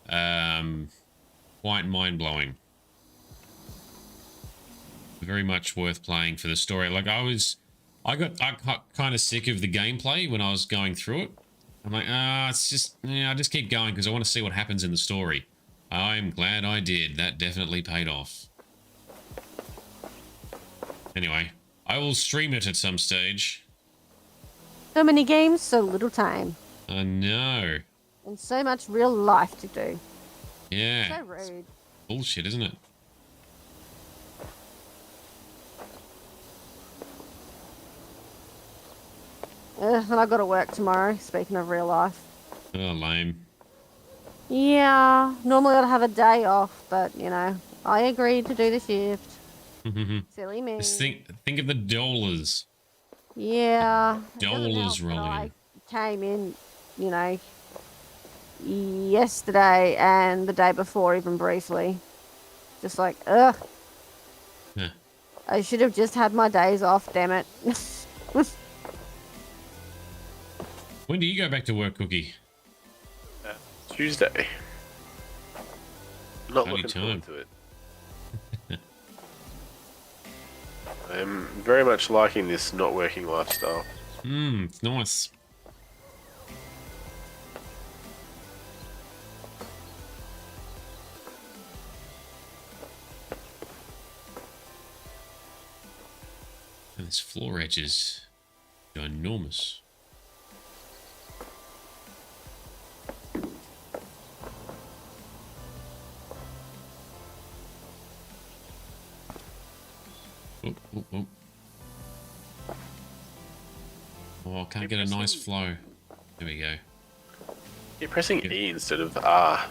quite mind-blowing. Very much worth playing for the story. Like I got kind of sick of the gameplay when I was going through it. I'm like, it's just, I just keep going because I want to see what happens in the story. I'm glad I did. That definitely paid off. Anyway, I will stream it at some stage. So many games, so little time. I know. And so much real life to do. Yeah. So rude. Bullshit, isn't it? And I've got to work tomorrow, speaking of real life. Oh, lame. Yeah, normally I'd have a day off, but, you know, I agreed to do the shift. Silly me. Just think of the dollars. Yeah. Dollars rolling I in. came in, you know, yesterday and the day before, even briefly. Just like, ugh. Yeah. I should have just had my days off, damn it. When do you go back to work, Cookie? Tuesday. Not Only looking time. forward to it. I'm very much liking this not working lifestyle. It's nice. And this floor edge is ginormous. Oh, I can't get a nice flow. There we go. You're pressing E instead of R.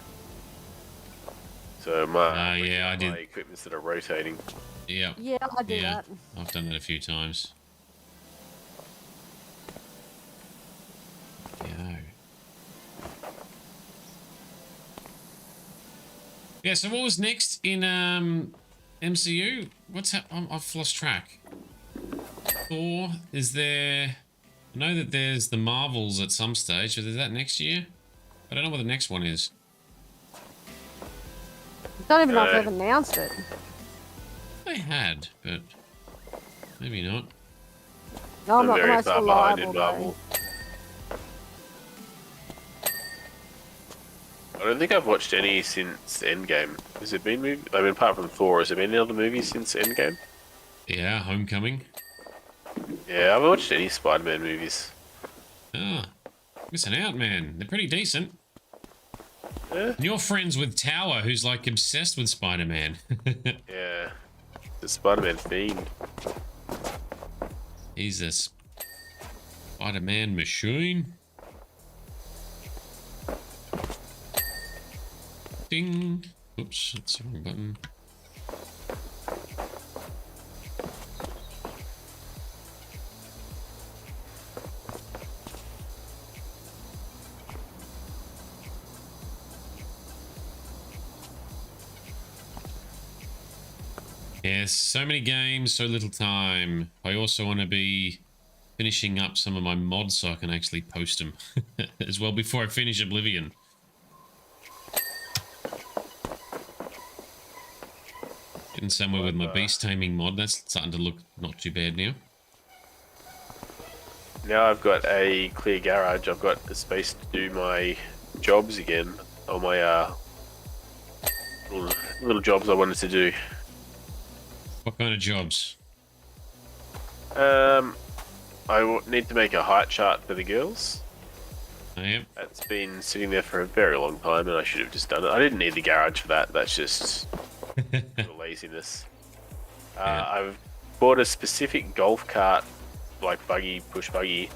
So my yeah, I did. My equipments that are rotating. Yeah. Yeah, I do that. I've done that a few times. Yeah, so what was next in MCU? What's I've lost track. Thor, is there... I know that there's the Marvels at some stage, so is that next year? I don't know what the next one is. I don't even know if they've announced it. They had, but maybe not. No, I'm not very the most far behind in reliable. Marvel. I don't think I've watched any since Endgame. Has it been movie? I mean, apart from Thor, has there been any other movies since Endgame? Yeah, Homecoming. Yeah, I haven't watched any Spider-Man movies. Ah, missing out, man. They're pretty decent. Yeah. And you're friends with Tower, who's like obsessed with Spider-Man. Yeah, the Spider-Man fiend. He's a Spider-Man machine. Ding. Oops, that's the wrong button. Yes, so many games, so little time. I also want to be finishing up some of my mods so I can actually post them as well before I finish Oblivion. Getting somewhere with my beast taming mod. That's starting to look not too bad now. Now I've got a clear garage. I've got the space to do my jobs again. All my little jobs I wanted to do. What kind of jobs? I need to make a height chart for the girls. I am. That's been sitting there for a very long time, and I should have just done it. I didn't need the garage for that. That's just laziness. I've bought a specific golf cart, like buggy, push buggy,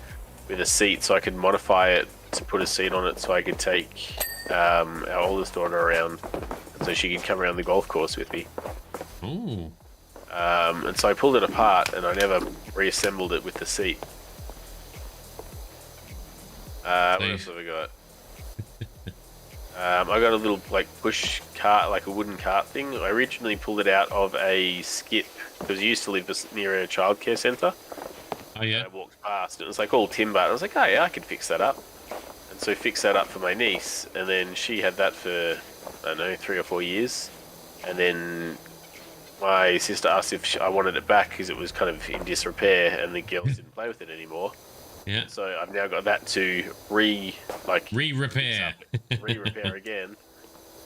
with a seat, so I could modify it to put a seat on it, so I could take our oldest daughter around, so she could come around the golf course with me. Ooh. And so I pulled it apart, and I never reassembled it with the seat. What else have I got? I got a little like push cart, like a wooden cart thing. I originally pulled it out of a skip because I used to live near a childcare centre. Oh yeah. And I walked past, and it was like all timber. I was like, oh yeah, I could fix that up. And so I fixed that up for my niece, and then she had that for I don't know 3 or 4 years, and then my sister asked if I wanted it back because it was kind of in disrepair, and the girls didn't play with it anymore. Yeah. So I've now got that to re-repair. Re-repair again.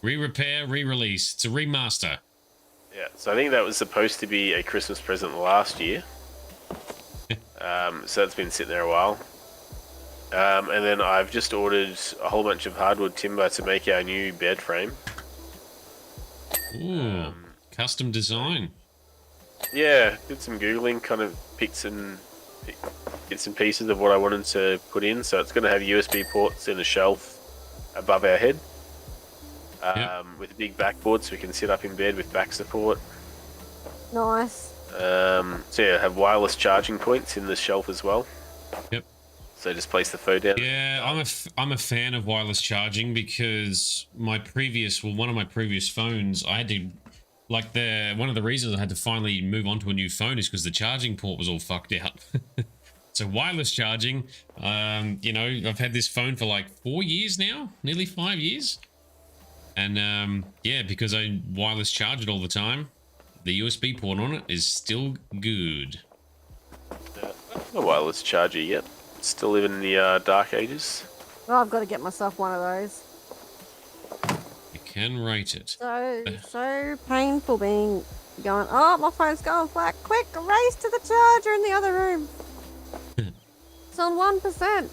Re-repair, re-release. It's a remaster. Yeah, so I think that was supposed to be a Christmas present last year. So that's been sitting there a while. And then I've just ordered a whole bunch of hardwood timber to make our new bed frame. Ooh, custom design. Yeah, did some Googling, kind of picked some bits and pieces of what I wanted to put in. So it's going to have USB ports and a shelf above our head. with a big backboard so we can sit up in bed with back support. Nice. So yeah, have wireless charging points in the shelf as well. Yep. So just place the phone down. Yeah, I'm a fan of wireless charging because one of my previous phones, I had to, like, one of the reasons I had to finally move on to a new phone is because the charging port was all fucked out. So wireless charging, you know, I've had this phone for like 4 years now, nearly 5 years. And yeah, because I wireless charge it all the time, the USB port on it is still good. No wireless charger yet. Still living in the dark ages. Well, I've got to get myself one of those. You can rate it. So painful going, oh, my phone's going flat. Quick, race to the charger in the other room. It's on 1%.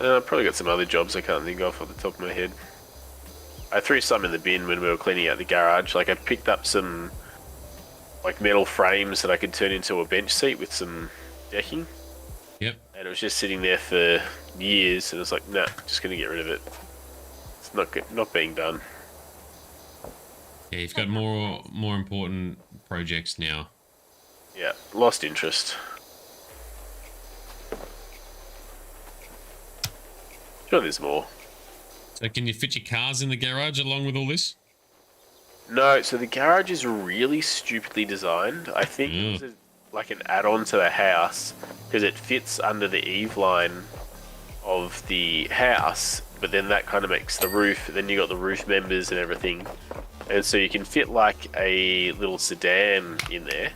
I've probably got some other jobs I can't think of off the top of my head. I threw some in the bin when we were cleaning out the garage. Like I picked up some like metal frames that I could turn into a bench seat with some decking. Yep. And it was just sitting there for years, and I was like, nah, just gonna get rid of it. It's not being done. Yeah, you've got more important projects now. Yeah, lost interest. Sure, there's more. So can you fit your cars in the garage along with all this? No, so the garage is really stupidly designed. I think it was like an add-on to the house because it fits under the eave line of the house, but then that kind of makes the roof. Then you got the roof members and everything, and so you can fit like a little sedan in there.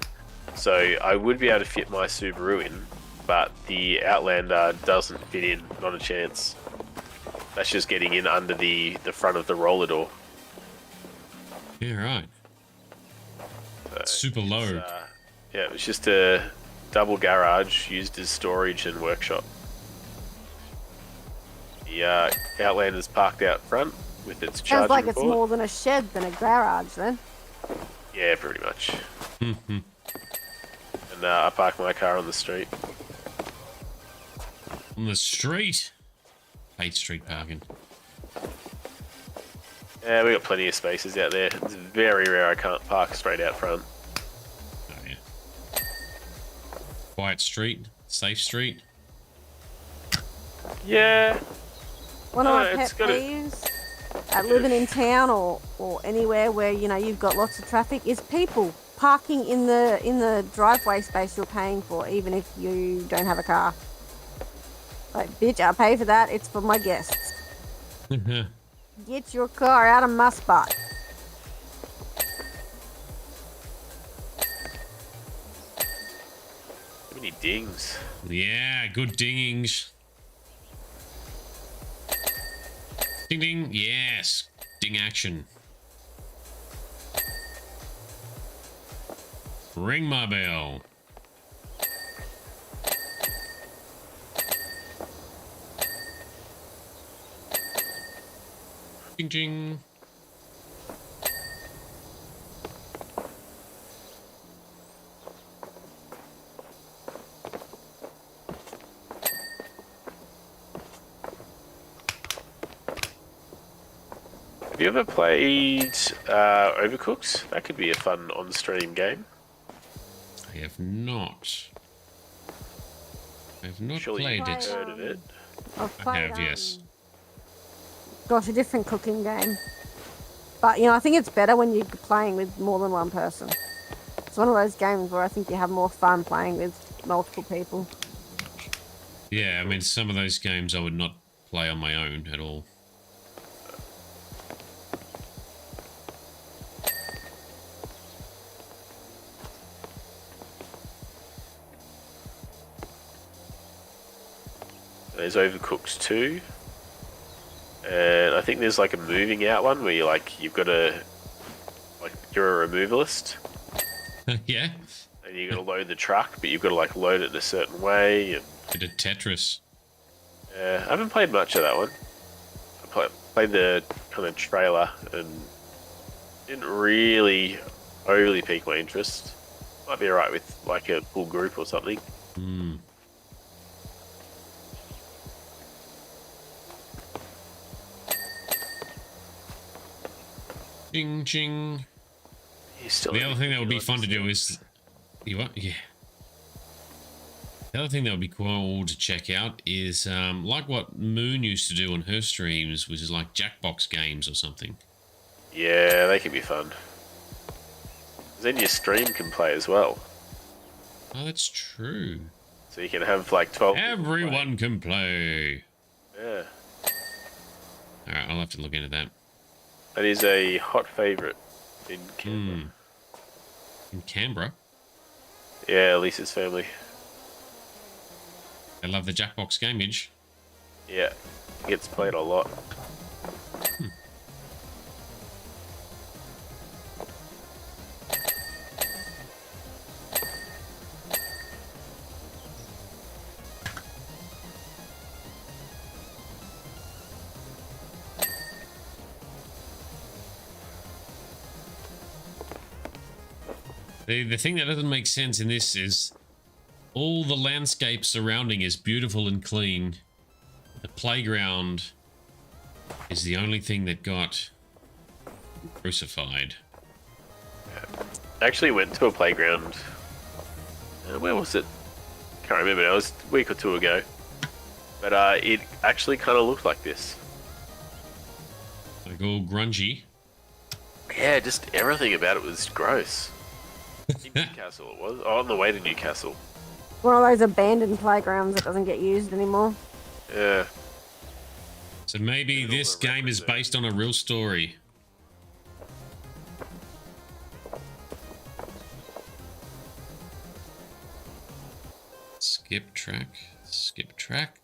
So I would be able to fit my Subaru in, but the Outlander doesn't fit in. Not a chance. That's just getting in under the front of the roller door. Yeah, right. So super low. Yeah, it was just a double garage used as storage and workshop. The Outlander's parked out front with its charging Sounds like it's port. more than a shed than a garage then. Yeah, pretty much. And I park my car on the street. On the street? Hate street parking. Yeah, we got plenty of spaces out there. It's very rare I can't park straight out front. Oh yeah. Quiet street, safe street. Yeah. One of my pet peeves at living in town or anywhere where, you know, you've got lots of traffic is people parking in the driveway space you're paying for, even if you don't have a car. Like, bitch, I pay for that. It's for my guests. Get your car out of my spot. Too many dings. Yeah, good dingings. Ding ding, yes. Ding action. Ring my bell. Ding ding. Have you ever played Overcooked? That could be a fun on-stream game. I have not. I have not Surely played you've it. heard of it. I have, yes. Gosh, a different cooking game. But, you know, I think it's better when you're playing with more than one person. It's one of those games where I think you have more fun playing with multiple people. Yeah, I mean, some of those games I would not play on my own at all. There's Overcooked 2. And I think there's like a moving out one where you've got to, like, you're a removalist. Yeah. And you got to load the truck, but you've got to like load it in a certain way. And, Bit of Tetris. I haven't played much of that one. I played the kind of trailer and didn't really overly pique my interest. Might be alright with like a full group or something. Ching ching. The other thing that would be fun to do is... You what? Yeah. The other thing that would be cool to check out is like what Moon used to do on her streams, which is like Jackbox games or something. Yeah, they can be fun. Then your stream can play as well. Oh, that's true. So you can have like 12 Everyone can play. Yeah. Alright, I'll have to look into that. That is a hot favourite in Canberra. In Canberra? Yeah, Lisa's family. I love the Jackbox gamage. Yeah, it gets played a lot. The thing that doesn't make sense in this is all the landscape surrounding is beautiful and clean. The playground is the only thing that got crucified. I actually went to a playground. Where was it? Can't remember. It was a week or two ago. But it actually kind of looked like this. Like all grungy. Yeah, just everything about it was gross. In Newcastle it was. Oh, on the way to Newcastle. One of those abandoned playgrounds that doesn't get used anymore. Yeah. So maybe this game is based on a real story. Skip track. Skip track.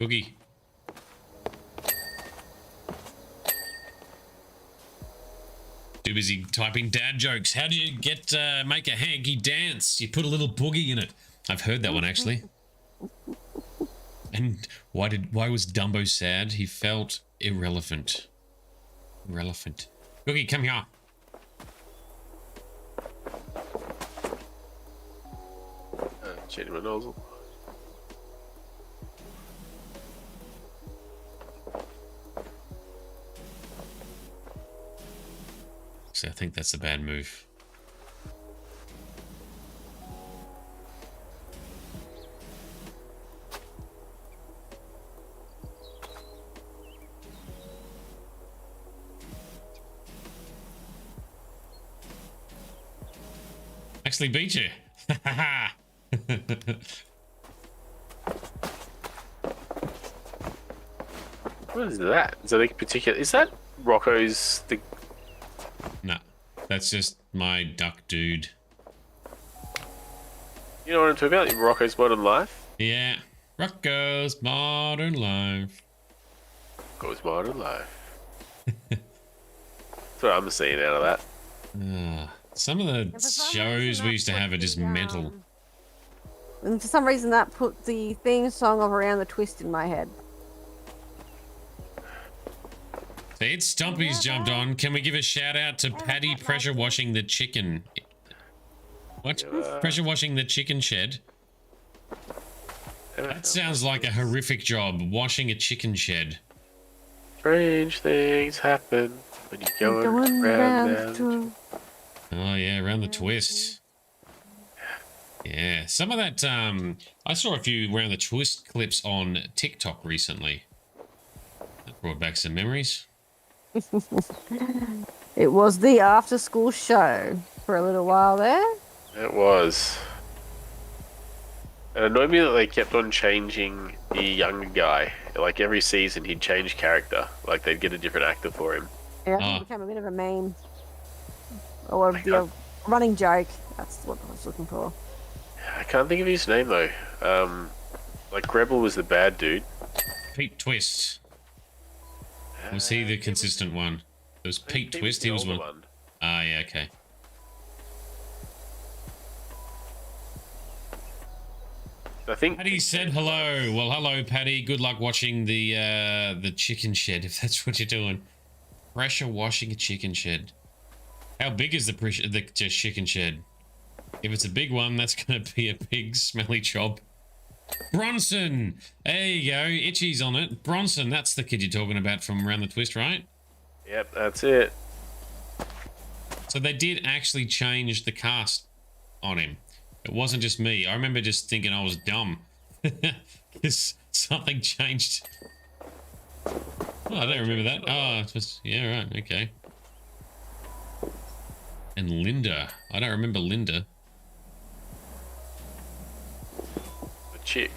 Boogie. Too busy typing dad jokes. How do you get make a hanky dance? You put a little boogie in it. I've heard that one actually. And why was Dumbo sad? He felt irrelevant. Irrelevant. Boogie, come here. Changing my nozzle. So I think that's a bad move. Actually beat you. What is that? Is that a particular? Is that Rocco's? No, that's just my duck dude. You know what I'm talking about? Rocco's Modern Life? Yeah. Rocco's Modern Life. Rocco's Modern Life. That's what I'm seeing out of that. Some of the shows we used to have are just mental. And for some reason that put the theme song of Around the Twist in my head. See, it's Stumpy's jumped on. Can we give a shout out to Paddy pressure washing the chicken? What? Pressure washing the chicken shed? That sounds like a horrific job, washing a chicken shed. Strange things happen when you're going round. Oh yeah, around the twist. Yeah, some of that, I saw a few around the twist clips on TikTok recently. That brought back some memories. It was the after school show for a little while there. It was. It annoyed me that they kept on changing the younger guy. Like every season he'd change character. Like they'd get a different actor for him. Yeah, it became a bit of a meme. Or a running joke. That's what I was looking for. I can't think of his name though. Like Rebel was the bad dude. Pete Twist. Was he the consistent one? It was Pete Twist. He was one. Ah, yeah, okay. I think Paddy said hello. Well, hello, Paddy. Good luck watching the chicken shed, if that's what you're doing. Pressure washing a chicken shed. How big is the chicken shed? If it's a big one, that's going to be a big smelly job. Bronson! There you go. Itchy's on it. Bronson, that's the kid you're talking about from Around the Twist, right? Yep, that's it. So they did actually change the cast on him. It wasn't just me. I remember just thinking I was dumb. Because something changed. Oh, I don't remember that. Oh, it's just, yeah, right, okay. And Linda. I don't remember Linda. The chick.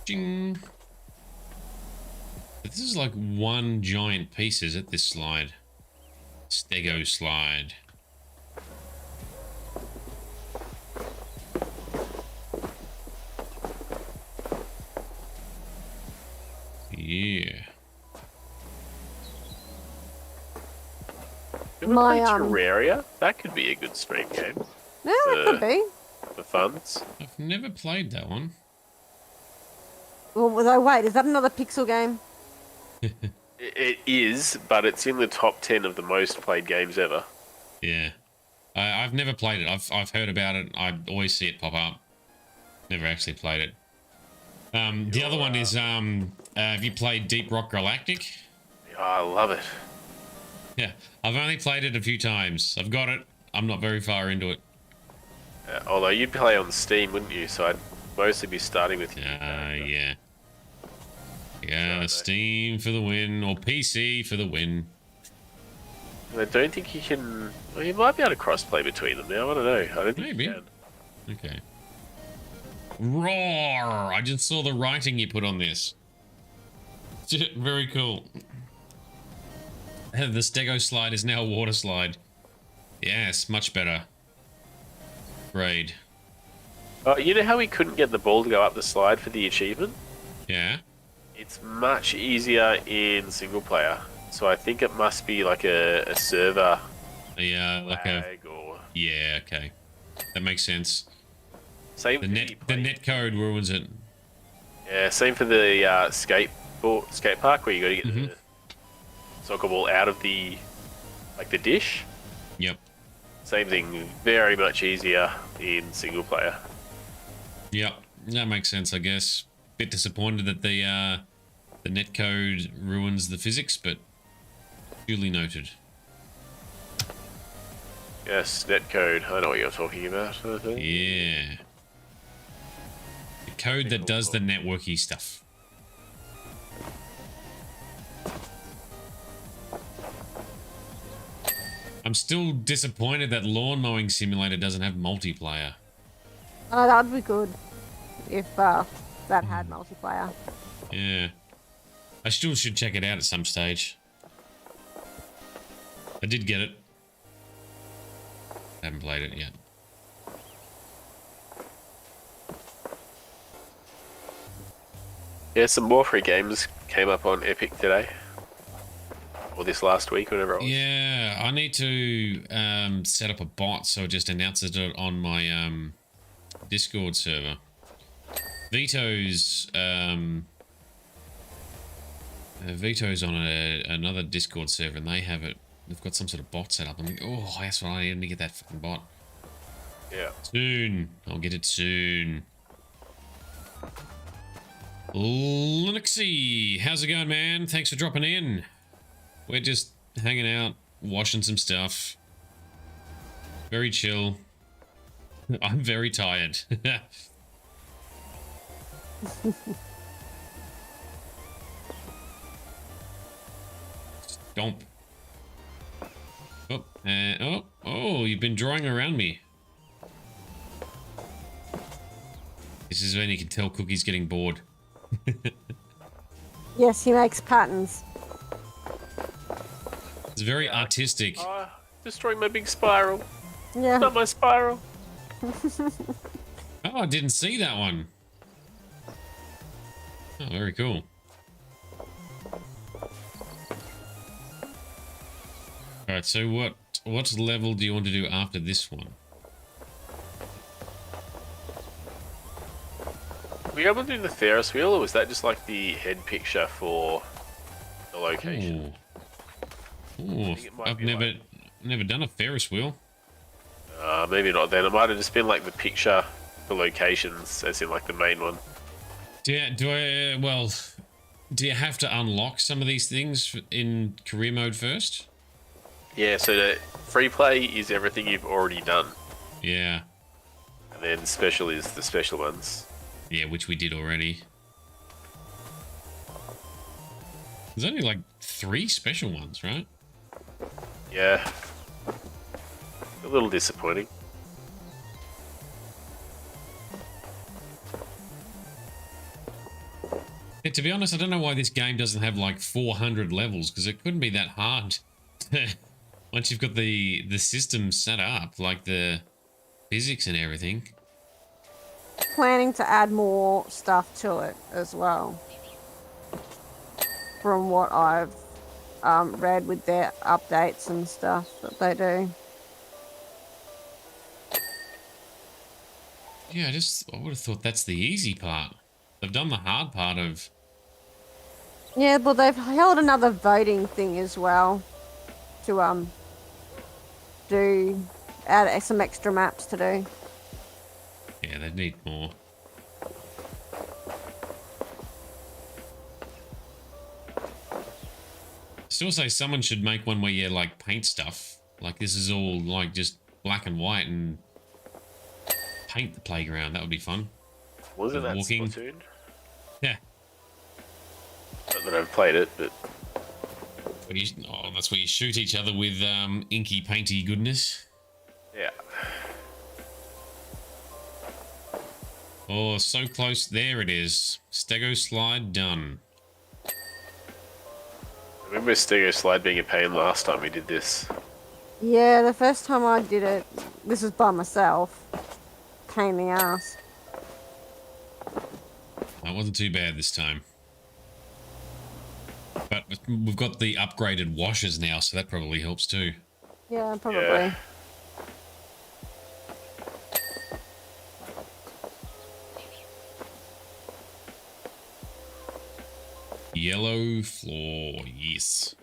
Ding. This is like one giant piece, is it? This slide. Stego slide. Yeah. My Terraria? That could be a good stream game. Yeah, it could be. For funds. I've never played that one. Well, wait, is that another pixel game? It is, but it's in the top 10 of the most played games ever. Yeah. I've never played it. I've heard about it. I always see it pop up. Never actually played it. The other one is, have you played Deep Rock Galactic? Oh, I love it. Yeah, I've only played it a few times. I've got it. I'm not very far into it. Although you'd play on Steam, wouldn't you? So I'd mostly be starting with you. Yeah. Yeah, Steam for the win, or PC for the win. I don't think you can... Well, you might be able to crossplay between them now. I don't know. I don't think you can. Okay. Roar! I just saw the writing you put on this. Very cool. The Stego slide is now a water slide. Yes, much better. Grade. You know how we couldn't get the ball to go up the slide for the achievement? Yeah. It's much easier in single player. So I think it must be like a server. Yeah, like a... Or... Yeah, okay. That makes sense. Same the net code ruins it. Yeah, same for the skate park where you got to get the soccer ball out of the dish. Yep. Same thing, very much easier in single player. Yep, that makes sense, I guess. Bit disappointed that the netcode ruins the physics, but duly noted. Yes, netcode. I know what you're talking about. Yeah. The code that does the networky stuff. I'm still disappointed that Lawn Mowing Simulator doesn't have multiplayer. Oh, that'd be good if that had multiplayer. Yeah. I still should check it out at some stage. I did get it. I haven't played it yet. Yeah, some more free games came up on Epic today. Or this last week, whatever it was. Yeah, I need to set up a bot so it just announces it on my Discord server. Vito's Vito's on another Discord server and they have it. They've got some sort of bot set up. I'm like, oh, that's what I need to get that fucking bot. Yeah. Soon. I'll get it soon. Linuxy, how's it going, man? Thanks for dropping in. We're just hanging out, washing some stuff. Very chill. I'm very tired. Stomp. Oh, oh, you've been drawing around me. This is when you can tell Cookie's getting bored. Yes, he makes patterns. It's very artistic. Oh, destroying my big spiral. Yeah. Not my spiral. Oh, I didn't see that one. Oh, very cool. Alright, so what level do you want to do after this one? Were you able to do the Ferris wheel, or was that just like the head picture for the location? Ooh, I've never done a Ferris wheel. Maybe not then. It might have just been like the picture for locations, as in like the main one. Do you have to unlock some of these things in career mode first? Yeah, so the free play is everything you've already done. Yeah. And then special is the special ones. Yeah, which we did already. There's only like 3 special ones, right? Yeah. A little disappointing. Yeah, to be honest, I don't know why this game doesn't have like 400 levels, because it couldn't be that hard. Once you've got the system set up, like the physics and everything. Planning to add more stuff to it as well. From what I've read with their updates and stuff that they do. Yeah, I would have thought that's the easy part. They've done the hard part of... Yeah, but they've held another voting thing as well to add some extra maps to do. Yeah, they need more. Still say someone should make one where you like paint stuff. Like this is all like just black and white and paint the playground. That would be fun. Wasn't that Splatoon? Yeah. Not that I've played it, but... that's where you shoot each other with inky painty goodness. Yeah. Oh, so close. There it is. Stego slide done. I remember Stego slide being a pain last time we did this. Yeah, the first time I did it, this was by myself. Pain in the ass. That wasn't too bad this time. But we've got the upgraded washers now, so that probably helps too. Yeah, probably. Yeah. Yellow floor, yes.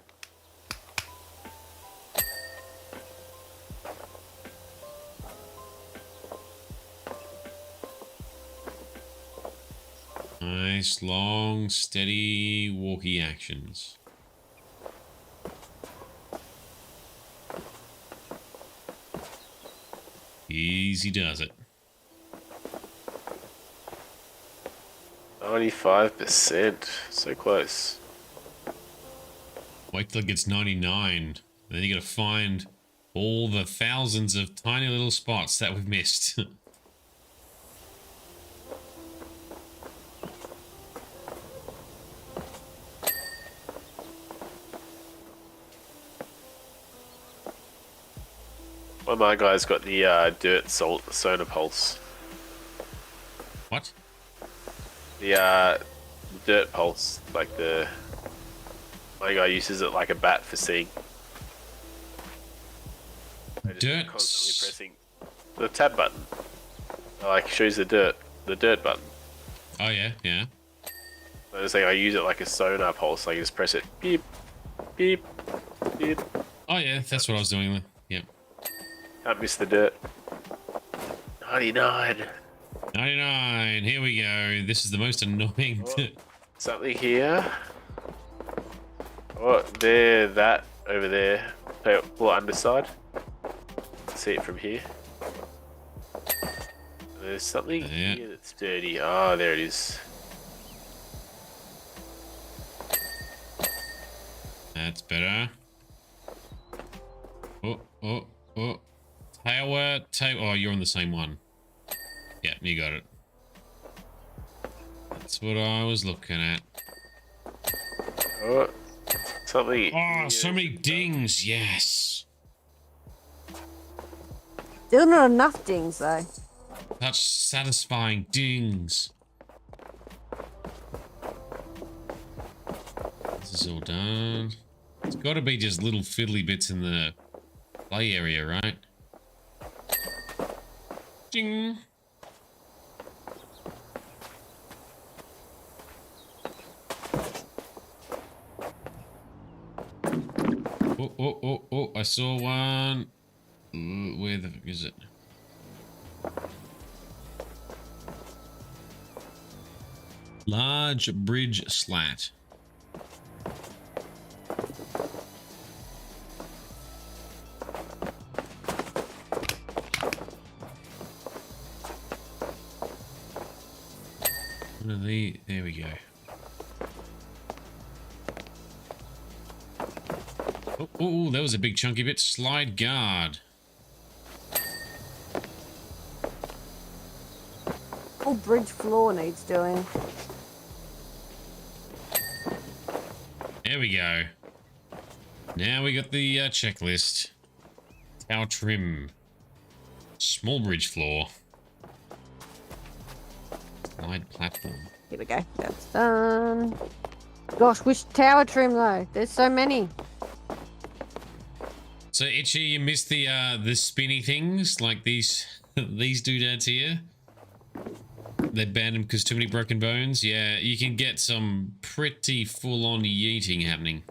Nice, long, steady, walkie actions. Easy does it. 95%. So close. Wait till it gets 99. Then you gotta find all the thousands of tiny little spots that we've missed. One of my guys got the dirt salt sonar pulse. What? The dirt pulse, like my guy uses it like a bat for seeing. Dirt. Constantly pressing the tab button. Like shows the dirt button. Oh yeah, yeah. I was saying I use it like a sonar pulse. Like just press it, beep, beep, beep. Oh yeah, that's what I was doing. Yep. Can't miss the dirt. 99. 99. Here we go. This is the most annoying. Oh, something here. Oh, there, that over there. Pull underside. See it from here. There's something here that's dirty. Oh, there it is. That's better. Oh. Tower. Oh, you're on the same one. Yeah, you got it. That's what I was looking at. Oh, something. Oh, so many dings. Yes. Still not enough dings though. Such satisfying dings. This is all done. It's got to be just little fiddly bits in the Play area, right? Ding. Oh, I saw one. Where the fuck is it? Large bridge slat. One of the, there we go. Oh, that was a big chunky bit. Slide guard. Whole bridge floor needs doing. There we go. Now we got the checklist. Tower trim. Small bridge floor. Slide platform. Here we go. That's done. Gosh, which tower trim though? There's so many. So Itchy, you missed the spinny things like these these doodads here. They banned them because too many broken bones. Yeah, you can get some pretty full-on yeeting happening.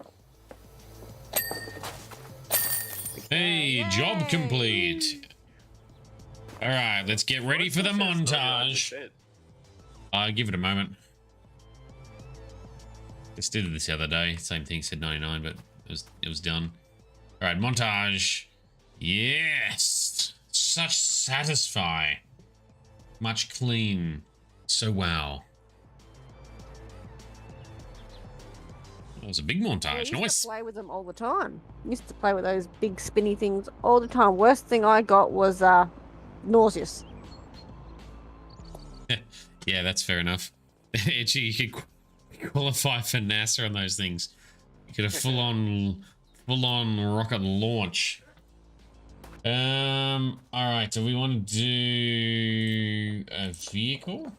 Hey, job complete. All right, let's get ready for the montage. Give it a moment. Just did this the other day. Same thing, said 99, but it was done. All right, montage. Yes, such satisfy. Much clean. So wow. That was a big montage. I used Nice. to play with them all the time. Used to play with those big spinny things all the time. Worst thing I got was nauseous. Yeah, that's fair enough. Actually, you could qualify for NASA on those things. You could have full-on rocket launch. All right. Do we want to do a vehicle?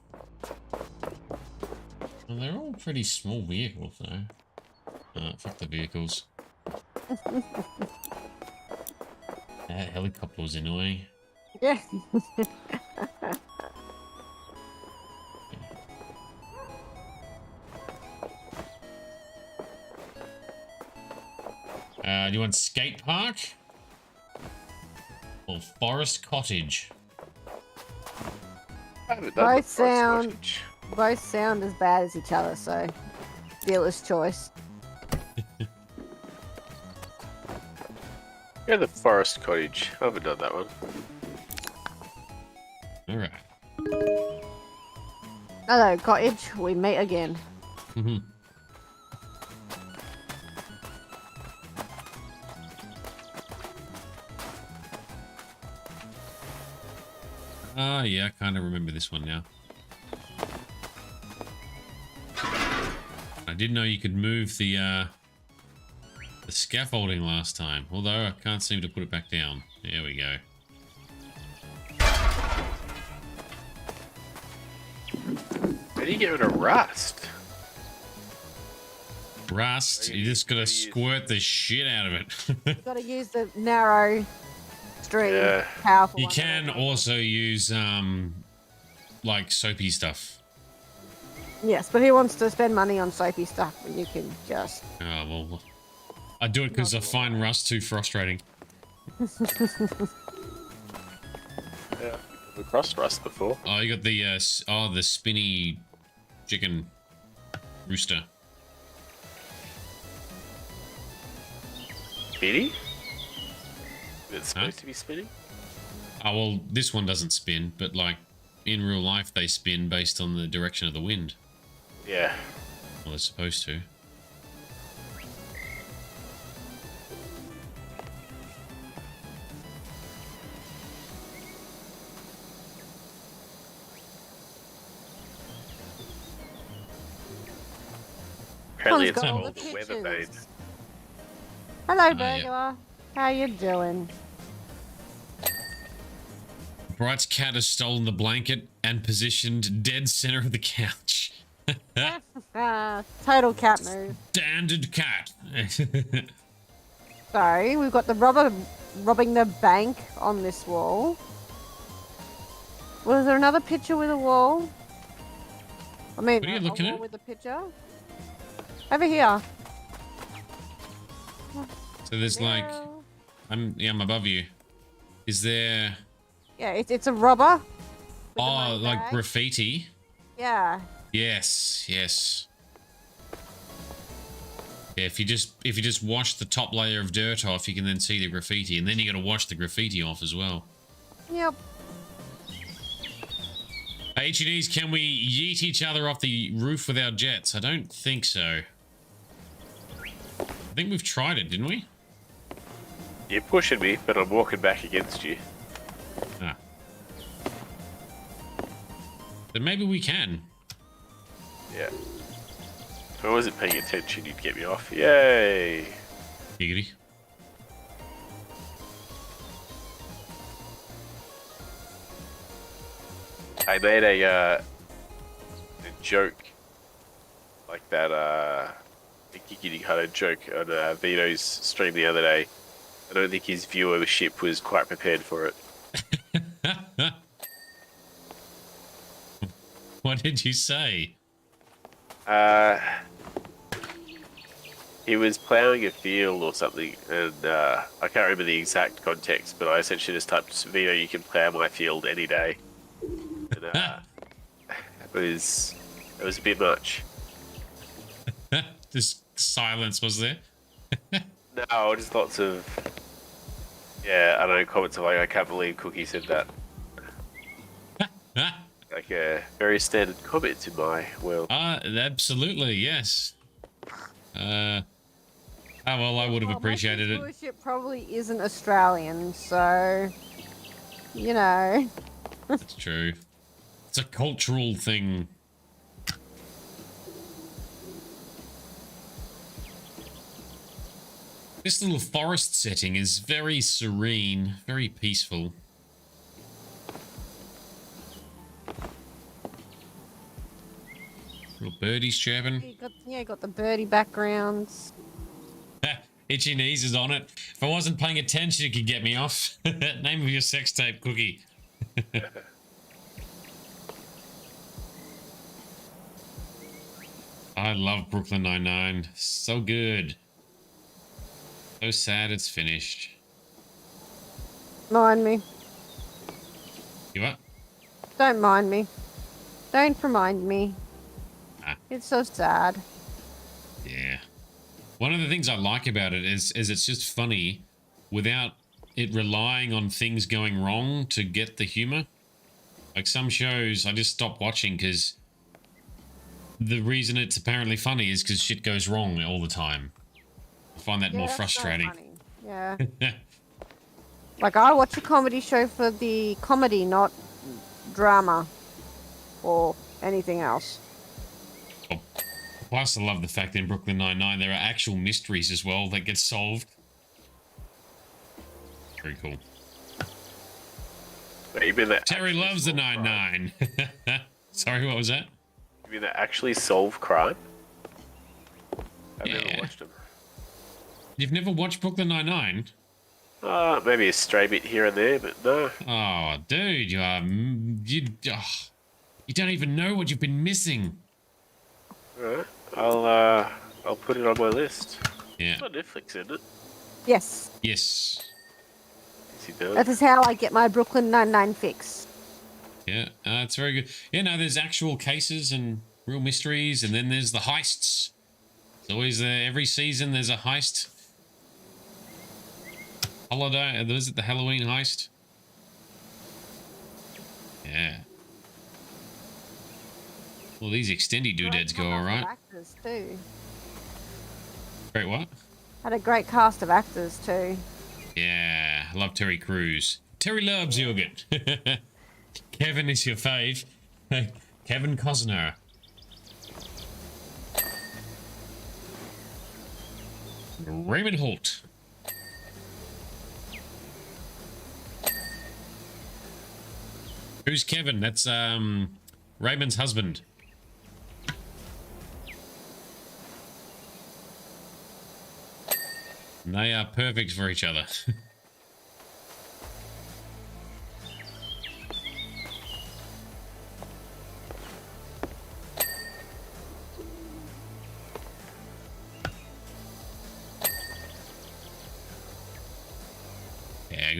Well, they're all pretty small vehicles, though. Fuck the vehicles. That helicopter was annoying. Yeah. Do you want skate park? Or forest cottage? Both sound as bad as each other, so dealer's choice. Yeah, the forest cottage. I haven't done that one. All right. Hello, cottage. We meet again. Yeah, I kind of remember this one now. I didn't know you could move the scaffolding last time, although I can't seem to put it back down. There we go. How do you get rid of rust? Rust, you just gotta squirt the shit out of it. You've got to use the narrow stream, powerful. You can also use like soapy stuff. Yes, but who wants to spend money on soapy stuff when you can just... Oh, well, I do it because I find rust too frustrating. Yeah, we've crossed rust before. Oh, you got the the spinny chicken rooster. Spinny? It's supposed to be spinning? Oh, well, this one doesn't spin, but like in real life they spin based on the direction of the wind. Yeah. Well, they're supposed to. Apparently One's it's got all called the the weather pictures. vane. Hello, yeah. Burglar. How you doing? Bright's cat has stolen the blanket and positioned dead center of the couch. Total cat move. Standard cat. Sorry, we've got the rubber robbing the bank on this wall. Was there another picture with a wall? I mean, What are you a looking wall at? with a picture? Over here. So there's like, Mirror. I'm above you. Is there? Yeah, it's a robber. with the Oh, money like bag. graffiti. Yeah. Yes, yes. Yeah, if you just wash the top layer of dirt off, you can then see the graffiti, and then you got to wash the graffiti off as well. Yep. H&Es, can we yeet each other off the roof with our jets? I don't think so. I think we've tried it, didn't we? You're pushing me, but I'm walking back against you. Ah. Then maybe we can. Yeah. If I wasn't paying attention, you'd get me off. Yay! Giggity. I made a joke like that, a giggity kind of joke on Vito's stream the other day. I don't think his viewership was quite prepared for it. What did you say? He was ploughing a field or something, and I can't remember the exact context, but I essentially just typed, Vito, you can plough my field any day. And, it was a bit much. Just silence was there. No, just lots of, yeah, I don't know, comments of like, I can't believe Cookie said that. Like a very standard comment in my world. Absolutely, yes. Oh, well, I would have appreciated it. Viewership probably isn't Australian, so you know. That's true. It's a cultural thing. This little forest setting is very serene, very peaceful. Little birdies chirping. You got the birdie backgrounds. Itchy Knees is on it. If I wasn't paying attention, you could get me off. Name of your sex tape, Cookie. I love Brooklyn Nine-Nine. So good. So sad it's finished. Mind me. You what? Don't mind me. Don't remind me. Ah. It's so sad. Yeah. One of the things I like about it is it's just funny without it relying on things going wrong to get the humor. Like some shows I just stop watching because the reason it's apparently funny is because shit goes wrong all the time. I find that more that's so frustrating. funny. Yeah. Like, I watch a comedy show for the comedy, not drama or anything else. Plus, I love the fact that in Brooklyn Nine-Nine there are actual mysteries as well that get solved. Very cool. Wait, you mean that Terry loves the 9-9. Sorry, what was that? You mean that actually solve crime? I've Yeah. never watched them. You've never watched Brooklyn Nine-Nine? Maybe a stray bit here and there, but no. Oh, dude, you don't even know what you've been missing. Alright, I'll put it on my list. Yeah. It's on Netflix, isn't it? Yes. Yes. Yes, he does. That is how I get my Brooklyn Nine-Nine fix. Yeah, it's very good. Yeah, no, there's actual cases and real mysteries, and then there's the heists. It's always every season there's a heist. Holiday, is it the Halloween heist? Yeah. Well, these extendy doodads go all right. Actors too. Great, what? Had a great cast of actors too. Yeah, I love Terry Crews. Terry loves yogurt. Kevin is your fave. Kevin Costner. Raymond Holt. Who's Kevin? That's Raymond's husband. And they are perfect for each other.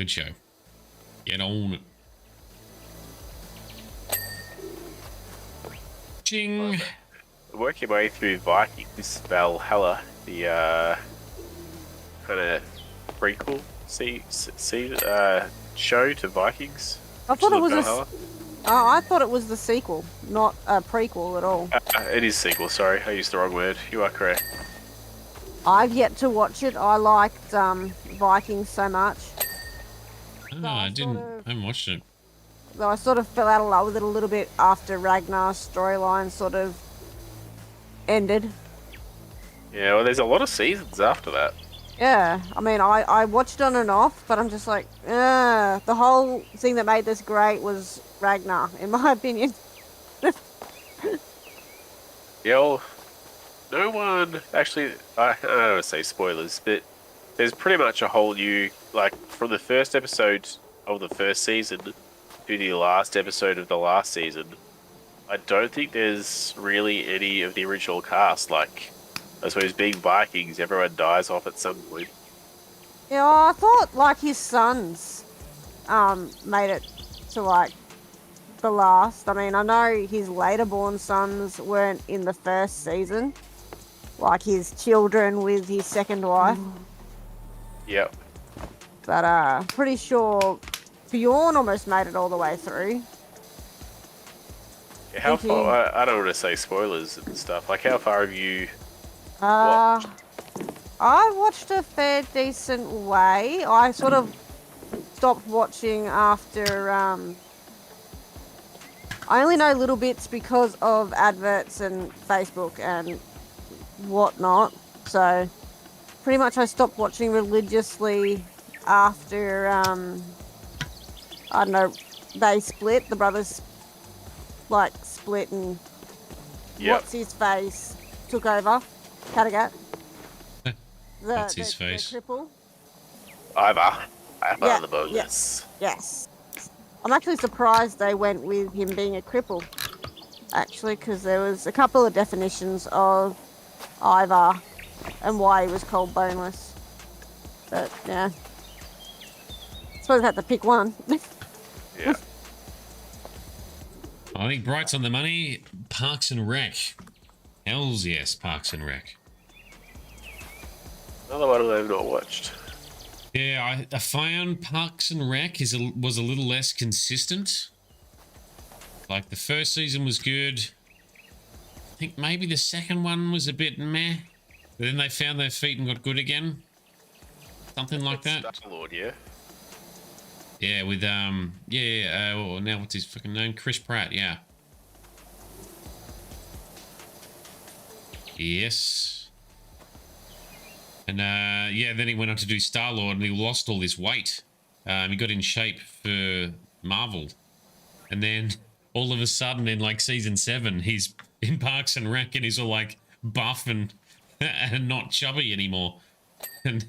good show. Get on it. Ching. Working my way through Vikings Valhalla, the kind of prequel show to Vikings. I thought it was Valhalla. I thought it was the sequel, not a prequel at all. It is sequel, sorry. I used the wrong word. You are correct. I've yet to watch it. I liked Vikings so much. Oh, I haven't watched it. Though I sort of fell out of love with it a little bit after Ragnar's storyline sort of ended. Yeah, well, there's a lot of seasons after that. Yeah, I mean, I watched on and off, but I'm just like, the whole thing that made this great was Ragnar, in my opinion. Yeah, well, no one actually. I don't want to say spoilers, but there's pretty much a whole new, like, from the first episode of the first season to the last episode of the last season. I don't think there's really any of the original cast. Like, I suppose being Vikings, everyone dies off at some point. Yeah, I thought, like, his sons made it to, like, the last. I mean, I know his later born sons weren't in the first season. Like, his children with his second wife. Yep. But, pretty sure Bjorn almost made it all the way through. How far? I don't want to say spoilers and stuff. Like, how far have you watched? I watched a fair decent way. I sort of stopped watching after. I only know little bits because of adverts and Facebook and whatnot. So, pretty much I stopped watching religiously after. I don't know. They split. The brothers, like, split and what's his face took over. Kattegat. What's his face? The cripple. Ivar Yeah, the Bogus. Yes. I'm actually surprised they went with him being a cripple. Actually, because there was a couple of definitions of Ivar and why he was called boneless. But yeah, I suppose I had to pick one. Yeah. I think Bright's on the money. Parks and Rec. Hells yes, Parks and Rec. Another one I've not watched. Yeah, I found Parks and Rec was a little less consistent. Like, the first season was good. I think maybe the second one was a bit meh. But then they found their feet and got good again. Something like that. Star-Lord, yeah. Yeah, with well, now what's his fucking name? Chris Pratt, yeah. Yes. And yeah, then he went on to do Star-Lord and he lost all this weight. He got in shape for Marvel. And then all of a sudden in like season 7, he's in Parks and Rec and he's all like buff and not chubby anymore. And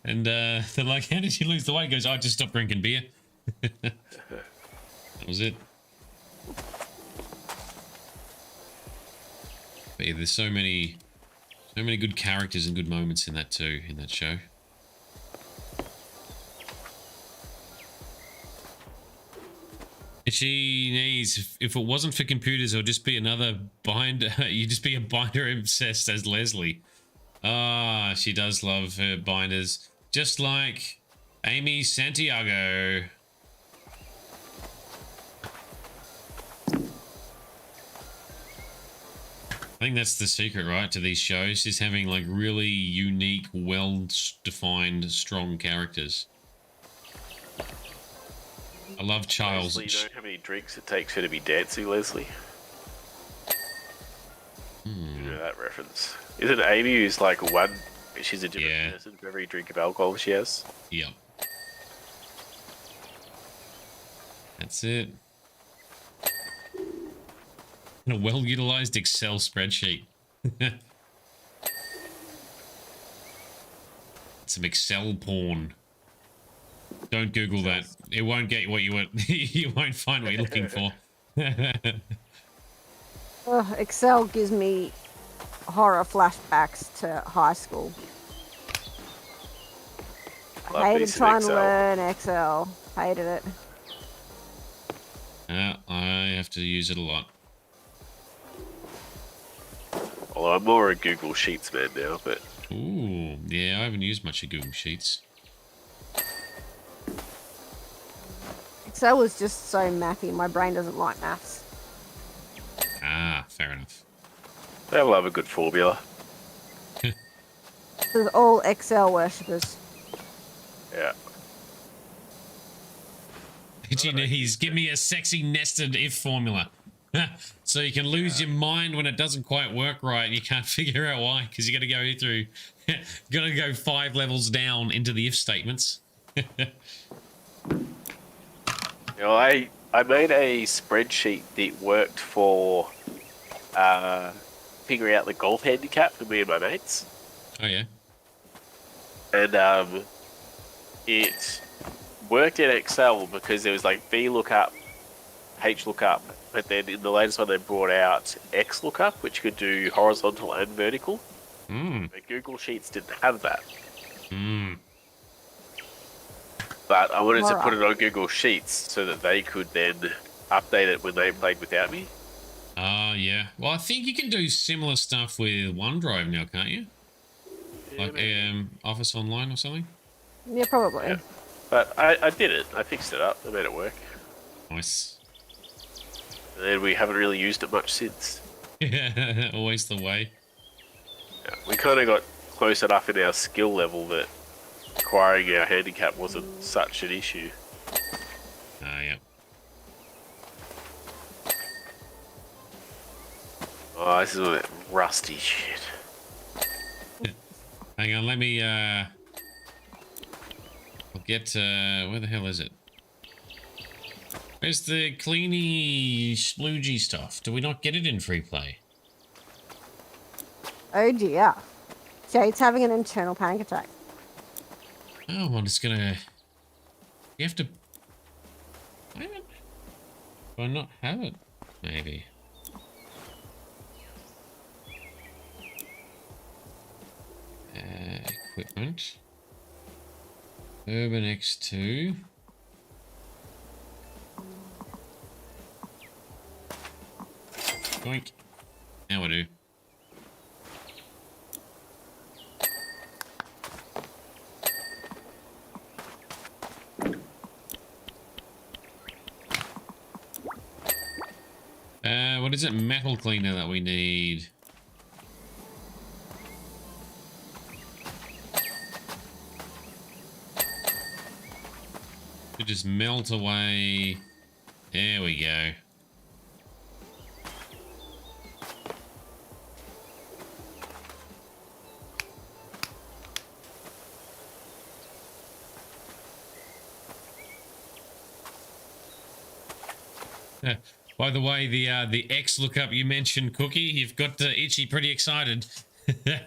they're like, how did you lose the weight? He goes, I just stopped drinking beer. That was it. But yeah, there's so many good characters and good moments in that too, in that show. She needs, if it wasn't for computers, it would just be another binder. You'd just be a binder obsessed as Leslie. Ah, she does love her binders. Just like Amy Santiago. I think that's the secret, right, to these shows, is having like really unique, well-defined, strong characters. I love Charles. Leslie, you know how many drinks it takes her to be dancing, Leslie? You know that reference. Isn't Amy who's like one, she's a different person for every drink of alcohol she has? Yep. That's it. A well-utilized Excel spreadsheet. Some Excel porn. Don't Google that. It won't get what you want. You won't find what you're looking for. Excel gives me horror flashbacks to high school. I Love Hated decent trying to Excel. learn Excel. Hated it. I have to use it a lot. Although I'm more a Google Sheets man now, but Ooh, yeah, I haven't used much of Google Sheets. Excel was just so mathy. My brain doesn't like maths. Ah, fair enough. they will have a good formula. There's all Excel worshippers. Yeah. He's give me a sexy nested if formula. So you can lose your mind when it doesn't quite work right. You can't figure out why, because you got to go through, got to go 5 levels down into the if statements. You know, I made a spreadsheet that worked for figuring out the golf handicap for me and my mates. Oh yeah. And it worked in Excel because there was like VLOOKUP, HLOOKUP, but then in the latest one they brought out XLOOKUP, which could do horizontal and vertical. But Google Sheets didn't have that. But I wanted to put it on Google Sheets so that they could then update it when they played without me. Yeah. Well, I think you can do similar stuff with OneDrive now, can't you? Yeah, like Office Online or something? Yeah, probably. Yeah. But I did it. I fixed it up. I made it work. Nice. And then we haven't really used it much since. Yeah, always the way. Yeah, we kind of got close enough in our skill level that acquiring our handicap wasn't such an issue. Yeah. Oh, this is all that rusty shit. Hang on, let me, I'll get, where the hell is it? Where's the cleany, sploogey stuff? Do we not get it in free play? Oh dear. Jade's having an internal panic attack. Oh, I'm just gonna... You have to... Do I not have it? Maybe. Equipment. Urban X2. Boink. Now I do. What is it? Metal cleaner that we need. To just melt away. There we go. By the way, the X lookup you mentioned, Cookie, you've got Itchy pretty excited. Yeah.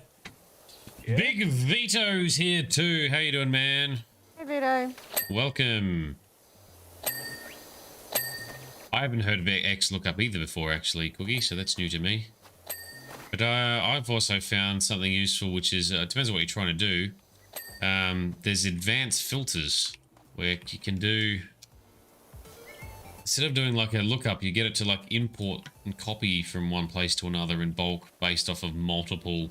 Big Vito's here too. How you doing, man? Hey, Vito. Welcome. I haven't heard of X lookup either before, actually, Cookie, so that's new to me. But I've also found something useful, which is, it depends on what you're trying to do. There's advanced filters where you can do... Instead of doing like a lookup, you get it to like import and copy from one place to another in bulk based off of multiple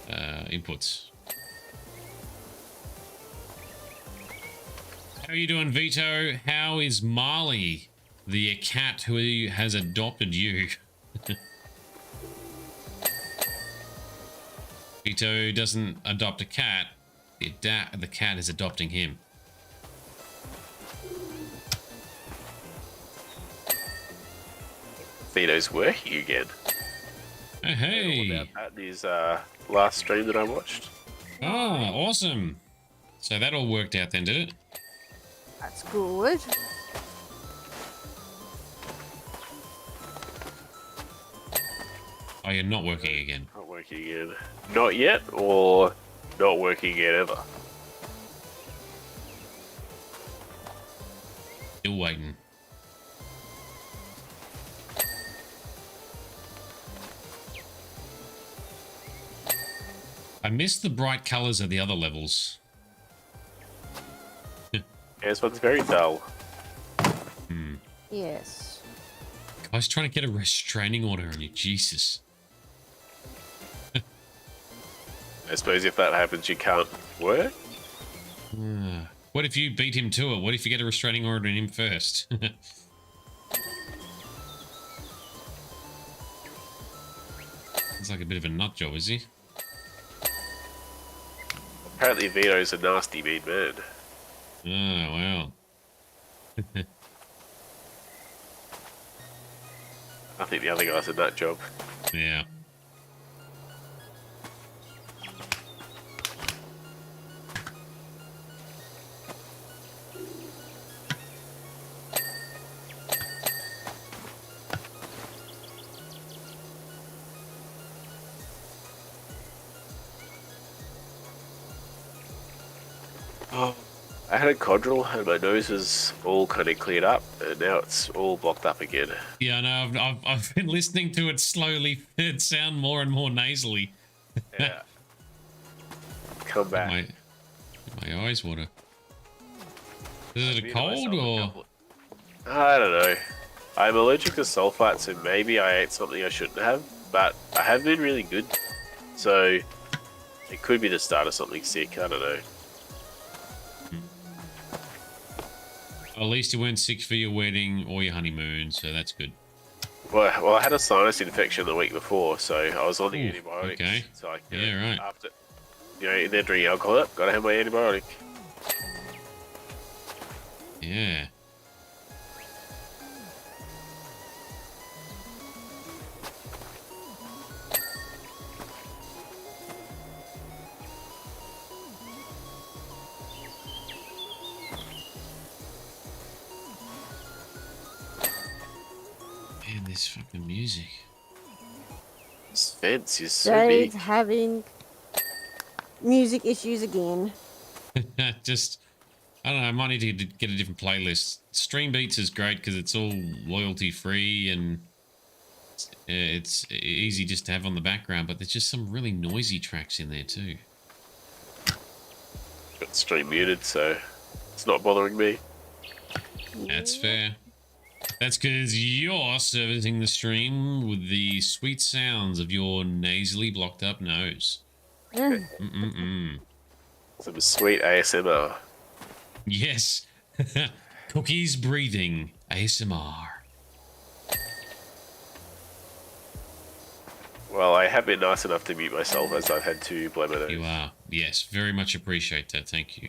inputs. How are you doing, Vito? How is Marley, the cat who has adopted you? Vito doesn't adopt a cat. The cat is adopting him. Vito's working again. Oh, hey. About that in his last stream that I watched. Ah, awesome. So that all worked out then, did it? That's good. Oh, you're not working again. Not working again. Not yet, or not working again ever. Still waiting. I miss the bright colors of the other levels. Yeah, this one's very dull. Yes. I was trying to get a restraining order on you. Jesus. I suppose if that happens, you can't work. What if you beat him to it? What if you get a restraining order on him first? It's like a bit of a nut job, is he? Apparently Vito's a nasty, mean man. Oh, wow. I think the other guy's a nut job. Yeah. I had a codral and my nose was all kind of cleared up, and now it's all blocked up again. Yeah, no, I've been listening to it slowly. It sound more and more nasally. Yeah. Come back. My eyes water. Is it a cold or? I don't know. I'm allergic to sulfite, so maybe I ate something I shouldn't have, but I have been really good. So it could be the start of something sick, I don't know. At least you weren't sick for your wedding or your honeymoon, so that's good. Well, I had a sinus infection the week before, so I was on the antibiotics. Okay. So I, Yeah, right. After, in there drinking alcohol, gotta have my antibiotic. Yeah. Man, this fucking music. This fence is so Dave's big. having music issues again. Just, I don't know, I might need to get a different playlist. Stream Beats is great because it's all loyalty free and it's easy just to have on the background, but there's just some really noisy tracks in there too. Got stream muted, so it's not bothering me. That's fair. That's because you're servicing the stream with the sweet sounds of your nasally blocked up nose. Some sweet ASMR. Yes. Cookies breathing ASMR. Well, I have been nice enough to mute myself as I've had to blow my nose. You are. Yes, very much appreciate that. Thank you.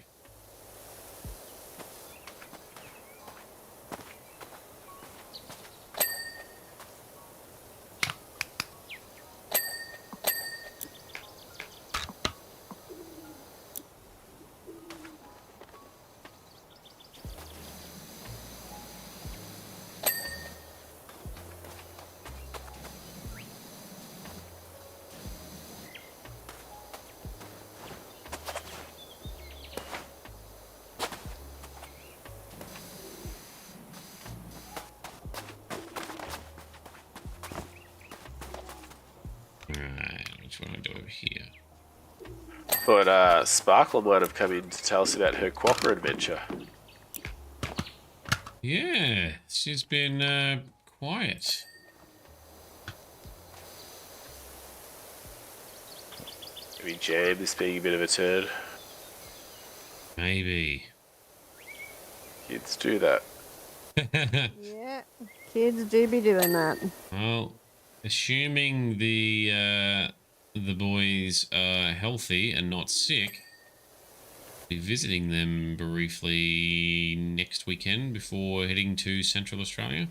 Alright, which one do I do over here? Thought Sparkle might have come in to tell us about her quokka adventure. Yeah, she's been quiet. Maybe Jam is being a bit of a turd. Maybe. Kids do that. Yeah, kids do be doing that. Well, assuming the boys are healthy and not sick, I'll be visiting them briefly next weekend before heading to Central Australia.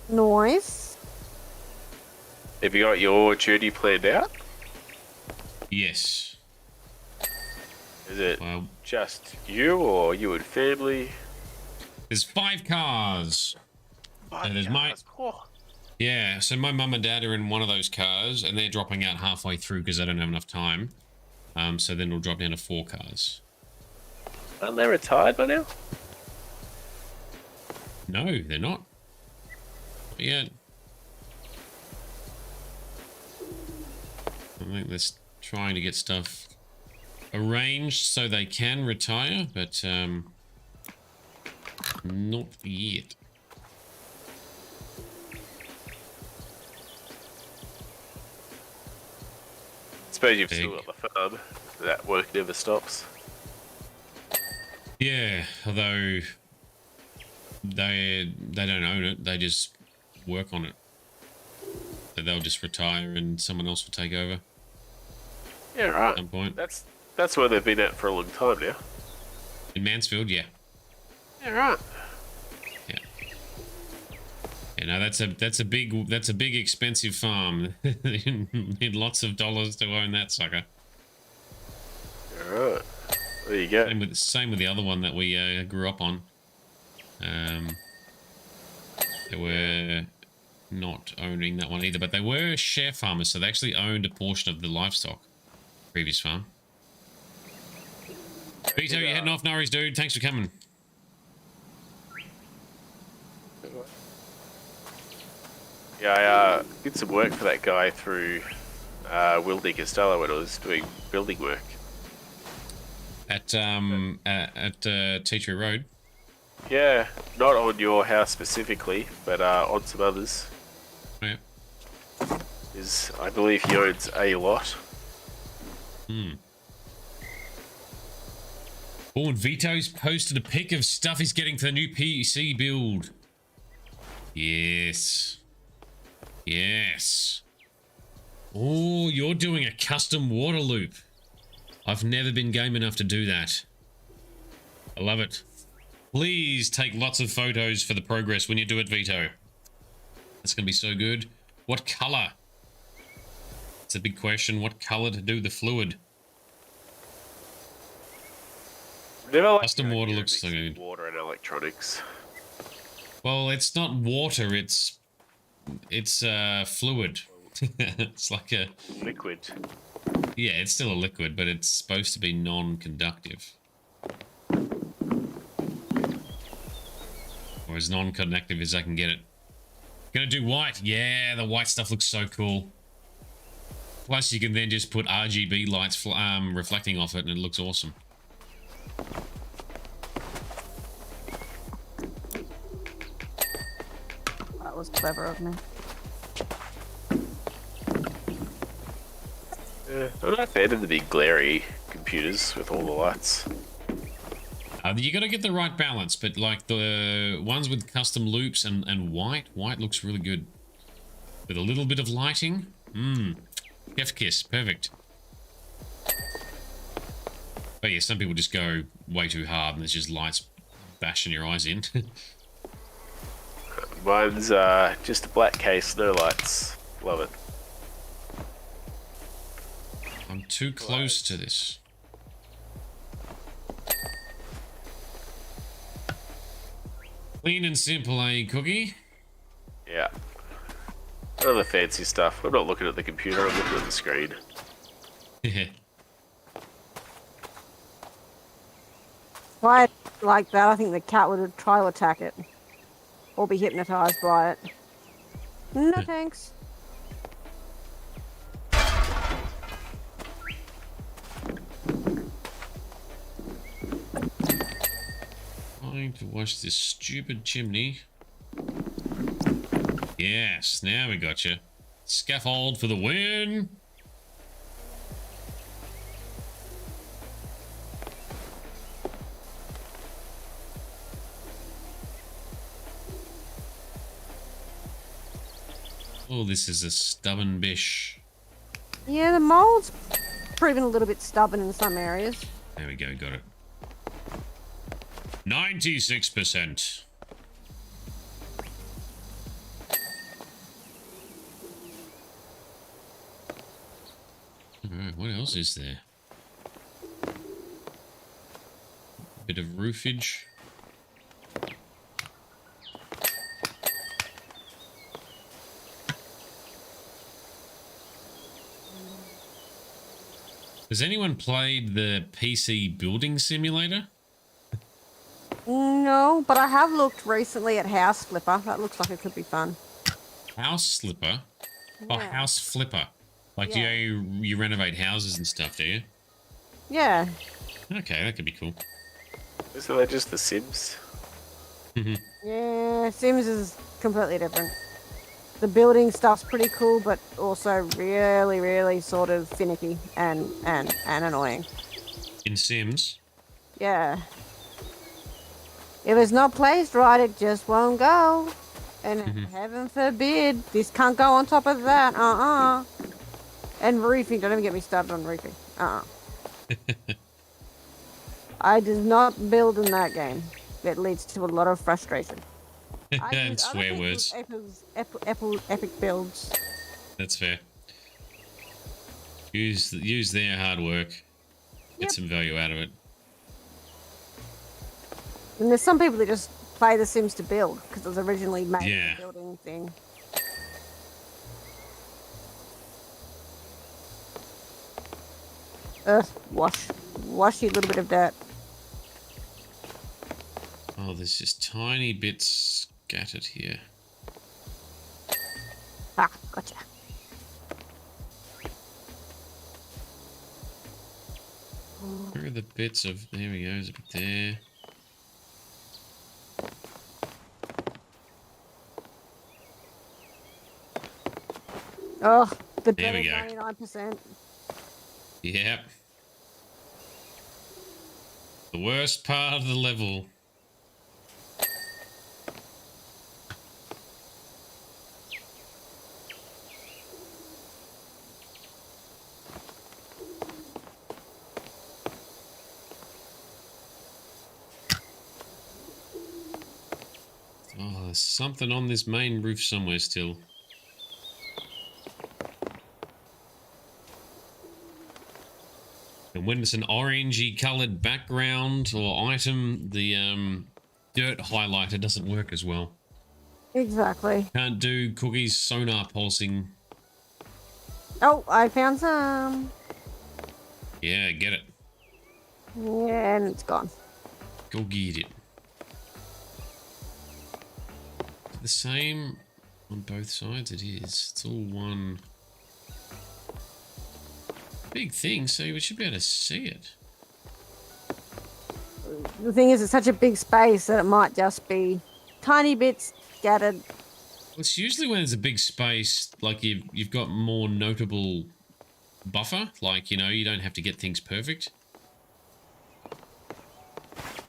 Nice. Have you got your journey planned out? Yes. Is it Well, just you or you and family? there's 5 cars. And there's my... Yeah, so my mum and dad are in one of those cars, and they're dropping out halfway through because they don't have enough time. So then we'll drop down to 4 cars. Aren't they retired by now? No, they're not. Not yet. I think they're trying to get stuff arranged so they can retire, but Not yet. Suppose you've still got the farm. That work never stops. Yeah, although they don't own it, they just work on it. So they'll just retire and someone else will take over. Yeah, right. At some point. That's where they've been at for a long time now. In Mansfield, yeah. Yeah, right. Yeah. Yeah, no, that's a big expensive farm. You need lots of dollars to own that sucker. All right. There you go. Same with the other one that we grew up on. They were not owning that one either, but they were share farmers, so they actually owned a portion of the livestock. Previous farm. Vito, you're heading off. No worries, dude. Thanks for coming. Yeah, I did some work for that guy through Wildy Costello when I was doing building work. At Tea Tree Road? Yeah, not on your house specifically, but on some others. Oh, yeah. I believe he owns a lot. Oh, and Vito's posted a pic of stuff he's getting for the new PC build. Yes. Yes. Oh, you're doing a custom water loop. I've never been game enough to do that. I love it. Please take lots of photos for the progress when you do it, Vito. That's going to be so good. What color? It's a big question. What color to do the fluid? Custom water looks so good. Water and electronics. Well, it's not water. It's fluid. It's like a liquid. Yeah, it's still a liquid, but it's supposed to be non-conductive. Or as non-conductive as I can get it. Gonna do white. Yeah, the white stuff looks so cool. Plus, you can then just put RGB lights reflecting off it, and it looks awesome. That was clever of me. I'm not a fan of the big glary computers with all the lights. You got to get the right balance, but like the ones with custom loops and white looks really good. With a little bit of lighting. Chef kiss, perfect. But yeah, some people just go way too hard and there's just lights bashing your eyes in. Mine's just a black case, no lights. Love it. I'm too close to this. Clean and simple, eh, Cookie? Yeah. None of the fancy stuff. I'm not looking at the computer, I'm looking at the screen. Quiet like that, I think the cat would try to attack it. Or be hypnotized by it. No thanks. Trying to wash this stupid chimney. Yes, now we got you. Scaffold for the win. Oh, this is a stubborn bish. Yeah, the mold's proven a little bit stubborn in some areas. There we go, got it. 96%. Alright, what else is there? Bit of roofage. Has anyone played the PC building simulator? No, but I have looked recently at House Flipper. That looks like it could be fun. House Slipper? Or Yeah. House Flipper? Like, Yeah. you renovate houses and stuff, do you? Yeah. Okay, that could be cool. Isn't that just The Sims? Yeah, Sims is completely different. The building stuff's pretty cool, but also really, really sort of finicky and annoying. In Sims? Yeah. If it's not placed right, it just won't go. And heaven forbid, this can't go on top of that. And roofing, don't even get me started on roofing. I did not build in that game. It leads to a lot of frustration. And swear words. Epic builds. That's fair. Use their hard work. Get some value out of it. And there's some people that just play The Sims to build because it was originally made as a building thing. Wash you a little bit of dirt. Oh, there's just tiny bits scattered here. Ah, gotcha. Where are the bits of... There we go, there's a bit there. Oh, the there we go. 99%. Yep. The worst part of the level. Oh, there's something on this main roof somewhere still. And when it's an orangey coloured background or item, the dirt highlighter doesn't work as well. Exactly. Can't do Cookie's sonar pulsing. Oh, I found some. Yeah, get it. Yeah, and it's gone. Go get it. The same on both sides? It is. It's all one big thing, so we should be able to see it. The thing is, it's such a big space that it might just be tiny bits scattered. Well, it's usually when there's a big space, like you've got more notable buffer, like, you know, you don't have to get things perfect.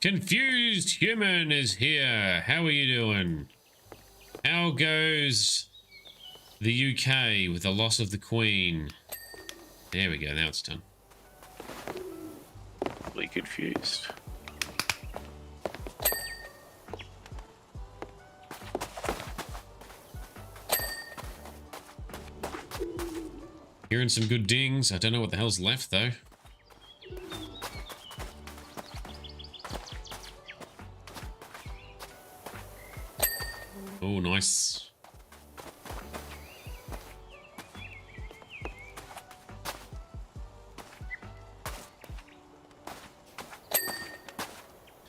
Confused Human is here. How are you doing? How goes the UK with the loss of the Queen? There we go, now it's done. Really confused. Hearing some good dings. I don't know what the hell's left, though. Oh, nice.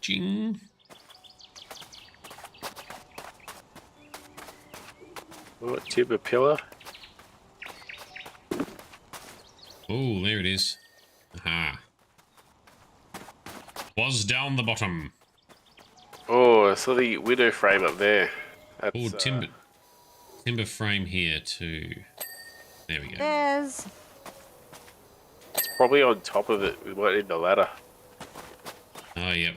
Ching. What, timber pillar? Oh, there it is. Aha. Was down the bottom. Oh, I saw the window frame up there. That's, Oh, timber frame here too. There we go. There's. It's probably on top of it. We might need the ladder. Oh, yep.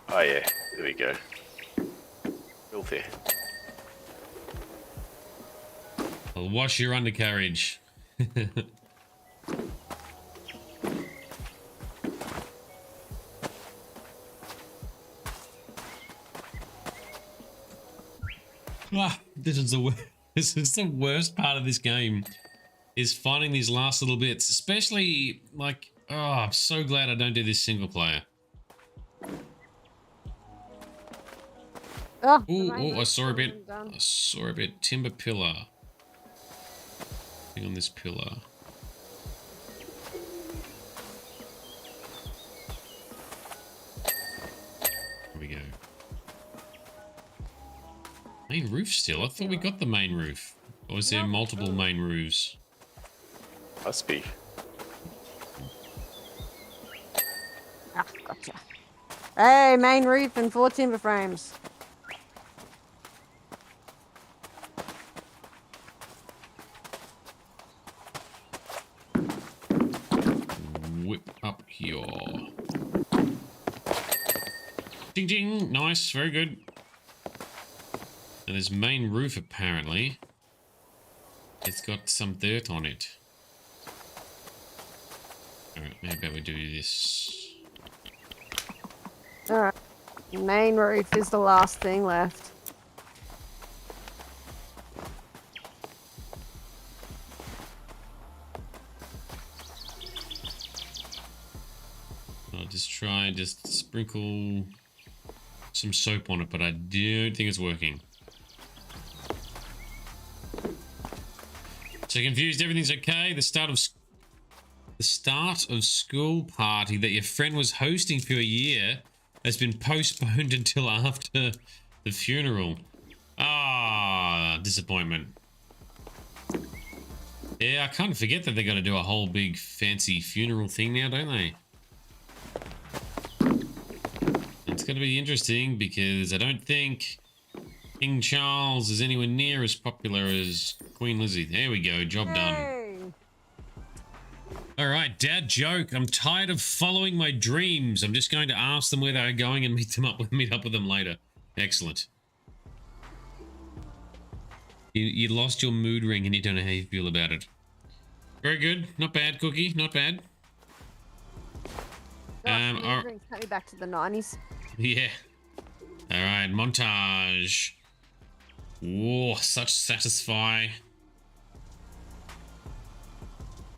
Oh yeah, there we go. Filthy. I'll wash your undercarriage. This is the worst part of this game, is finding these last little bits, especially like, oh, I'm so glad I don't do this single player. Oh, I saw a bit. I saw a bit. Timber pillar. Thing on this pillar. There we go. Main roof still? I thought we got the main roof. Or is there multiple main roofs? Must be. Ah, gotcha. Hey, main roof and 4 timber frames. Whip up here. Ding ding, nice, very good. And this main roof apparently, it's got some dirt on it. Alright, maybe we do this. Alright. Main roof is the last thing left. I'll just try and just sprinkle some soap on it, but I don't think it's working. So confused, everything's okay. The start of school party that your friend was hosting for a year has been postponed until after the funeral. Ah, disappointment. Yeah, I can't forget that they're going to do a whole big fancy funeral thing now, don't they? It's going to be interesting because I don't think King Charles is anywhere near as popular as Queen Lizzie. There we go, job done. All right, dad joke. I'm tired of following my dreams. I'm just going to ask them where they're going and meet up with them later. Excellent. You lost your mood ring and you don't know how you feel about it. Very good. Not bad, Cookie. Not bad. Take me back to the 90s. Yeah. All right, montage. Whoa, such satisfy.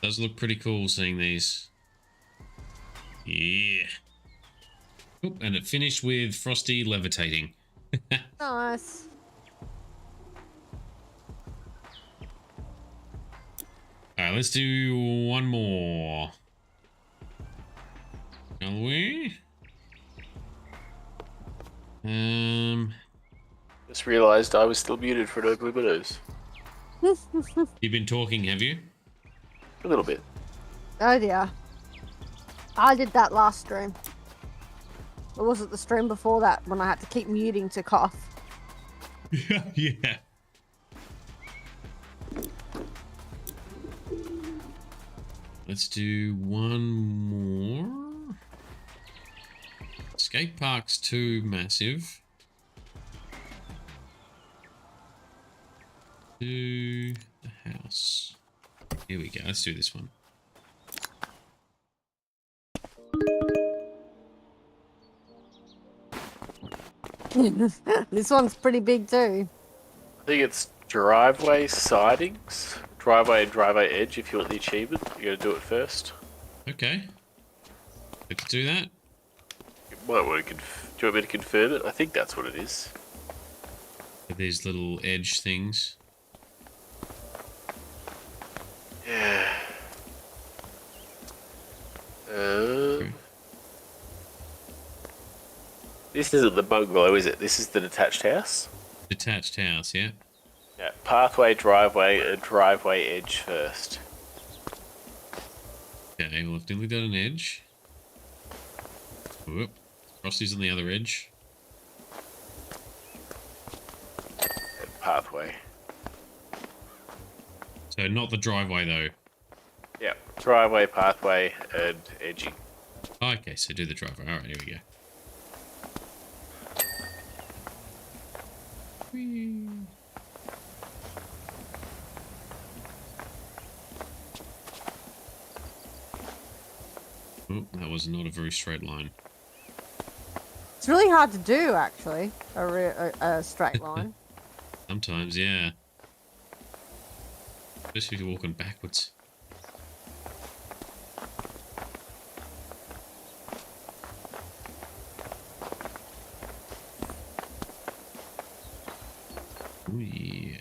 Does look pretty cool seeing these. Yeah. Oop, and it finished with Frosty levitating. Nice. Alright, let's do one more. Shall we? Just realised I was still muted for no blue minnows. You've been talking, have you? A little bit. Oh dear. I did that last stream. Or was it the stream before that when I had to keep muting to cough? Yeah. Let's do one more. Skate park's too massive. To the house. Here we go. Let's do this one. This one's pretty big too. I think it's driveway sidings. Driveway and driveway edge if you want the achievement. You gotta do it first. Okay. Let's do that. You might want to do you want me to confirm it? I think that's what it is. These little edge things. Yeah. This isn't the bungalow, is it? This is the detached house? Detached house, yeah. Yeah, pathway, driveway, and driveway edge first. Okay, well, I've nearly done an edge. Whoop. Frosty's on the other edge. And pathway. So not the driveway, though. Yeah, driveway, pathway, and edging. Okay, so do the driveway. Alright, here we go. Whee. Oh, that was not a very straight line. It's really hard to do, actually, a straight line. Sometimes, yeah. Especially if you're walking backwards. Oh, yeah.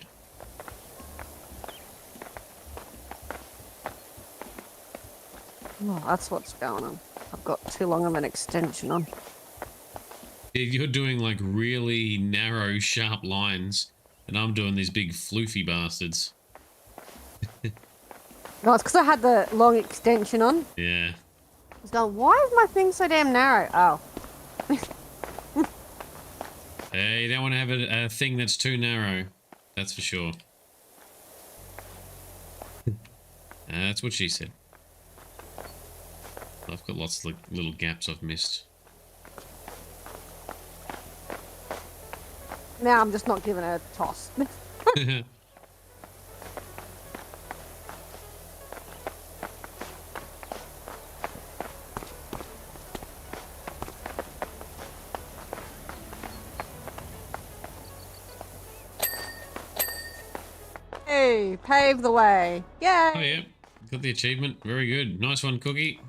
Oh, that's what's going on. I've got too long of an extension on. Yeah, you're doing like really narrow, sharp lines, and I'm doing these big floofy bastards. No, it's because I had the long extension on. Yeah. I was going, why is my thing so damn narrow? Oh. You don't want to have a thing that's too narrow. That's for sure. That's what she said. I've got lots of little gaps I've missed. Now I'm just not giving it a toss. Hey, pave the way. Yay! Oh, yeah. Got the achievement. Very good. Nice one, Cookie.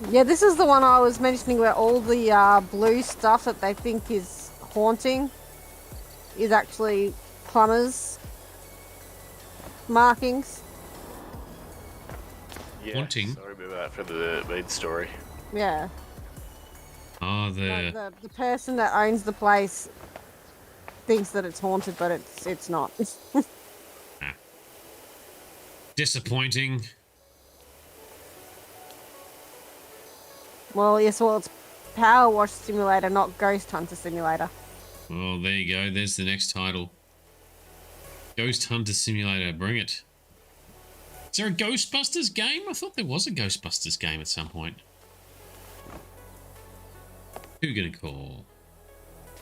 Yeah, this is the one I was mentioning where all the blue stuff that they think is haunting is actually plumbers' markings. Yeah, Haunting? I remember that from the main story. Yeah. Oh, Like the person that owns the place thinks that it's haunted, but it's not. disappointing. Well, yes, well, it's PowerWash Simulator, not Ghost Hunter Simulator. Well, there you go. There's the next title. Ghost Hunter Simulator. Bring it. Is there a Ghostbusters game? I thought there was a Ghostbusters game at some point. Who gonna call?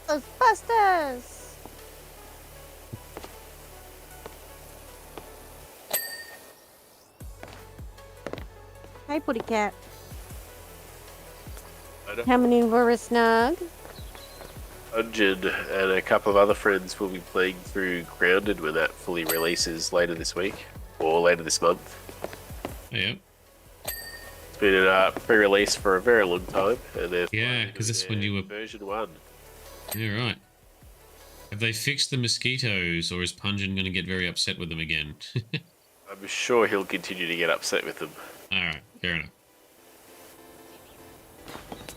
Ghostbusters! Hey, Putty Cat. Coming in for a snug. Dungeon and a couple of other friends will be playing through Grounded when that fully releases later this week or later this month. Yeah. It's been pre-released for a very long time, and they're because that's when you were version 1. Yeah, right. Have they fixed the mosquitoes, or is Punjin going to get very upset with them again? I'm sure he'll continue to get upset with them. All right, fair enough.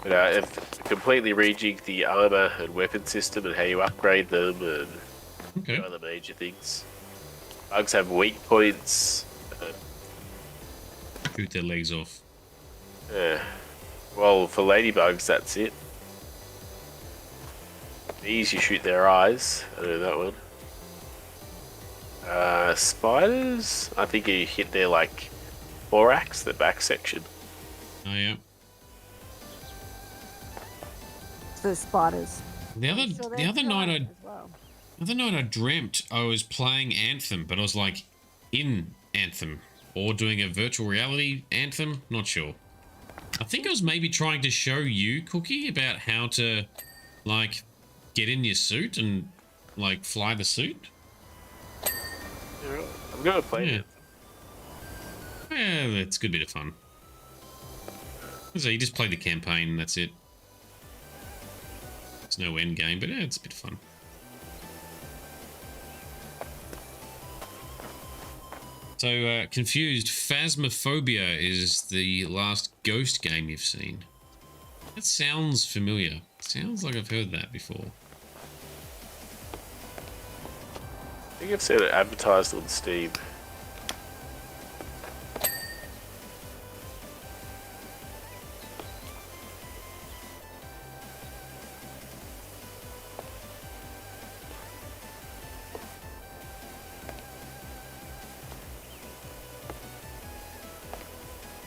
But they've completely rejigged the armor and weapon system and how you upgrade them and other major things. Bugs have weak points. Shoot their legs off. Yeah. Well, for ladybugs, that's it. These, you shoot their eyes. I know that one. Spiders, I think you hit their, like, thorax, the back section. Oh, yeah. The spiders. The other night I dreamt I was playing Anthem, but I was like in Anthem or doing a virtual reality Anthem. Not sure. I think I was maybe trying to show you, Cookie, about how to like get in your suit and like fly the suit. Yeah, I'm gonna play it. Yeah, it's a good bit of fun. So you just play the campaign and that's it. There's no end game, but yeah, it's a bit of fun. So, confused. Phasmophobia is the last ghost game you've seen. That sounds familiar. Sounds like I've heard that before. I think I've seen it advertised on Steam.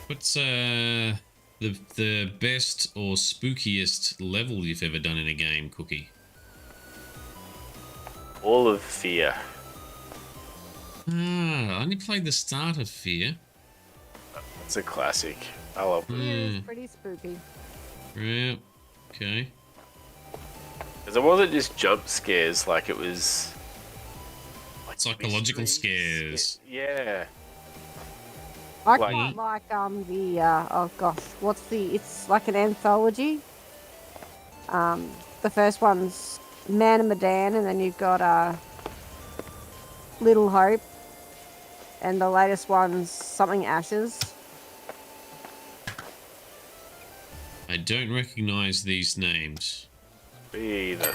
What's the best or spookiest level you've ever done in a game, Cookie? All of Fear. I only played the start of Fear. It's a classic. I love it. Yeah, it's pretty spooky. Yeah, okay. Because it wasn't just jump scares, like it was... Like psychological scares. Yeah. I quite like oh gosh, it's like an anthology. The first one's Man and Medan, and then you've got Little Hope, and the latest one's something Ashes. I don't recognize these names. Me either.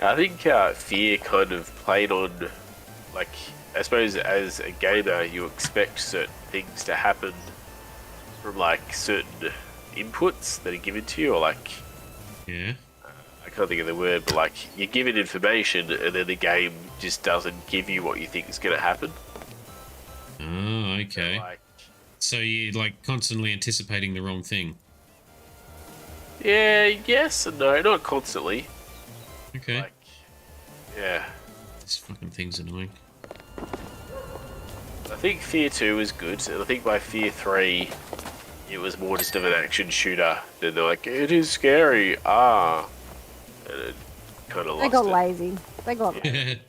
I think Fear kind of played on, like, I suppose as a gamer you expect certain things to happen from like certain inputs that are given to you, or like, yeah, I can't think of the word, but like you're given information and then the game just doesn't give you what you think is going to happen. Oh, okay. So you're like constantly anticipating the wrong thing. Yeah, yes and no, not constantly. Okay. Like, yeah. This fucking thing's annoying. I think Fear 2 was good, and I think by Fear 3, it was more just of an action shooter. Then they're like, it is scary, and it kind of lost They got it. lazy. They got lazy.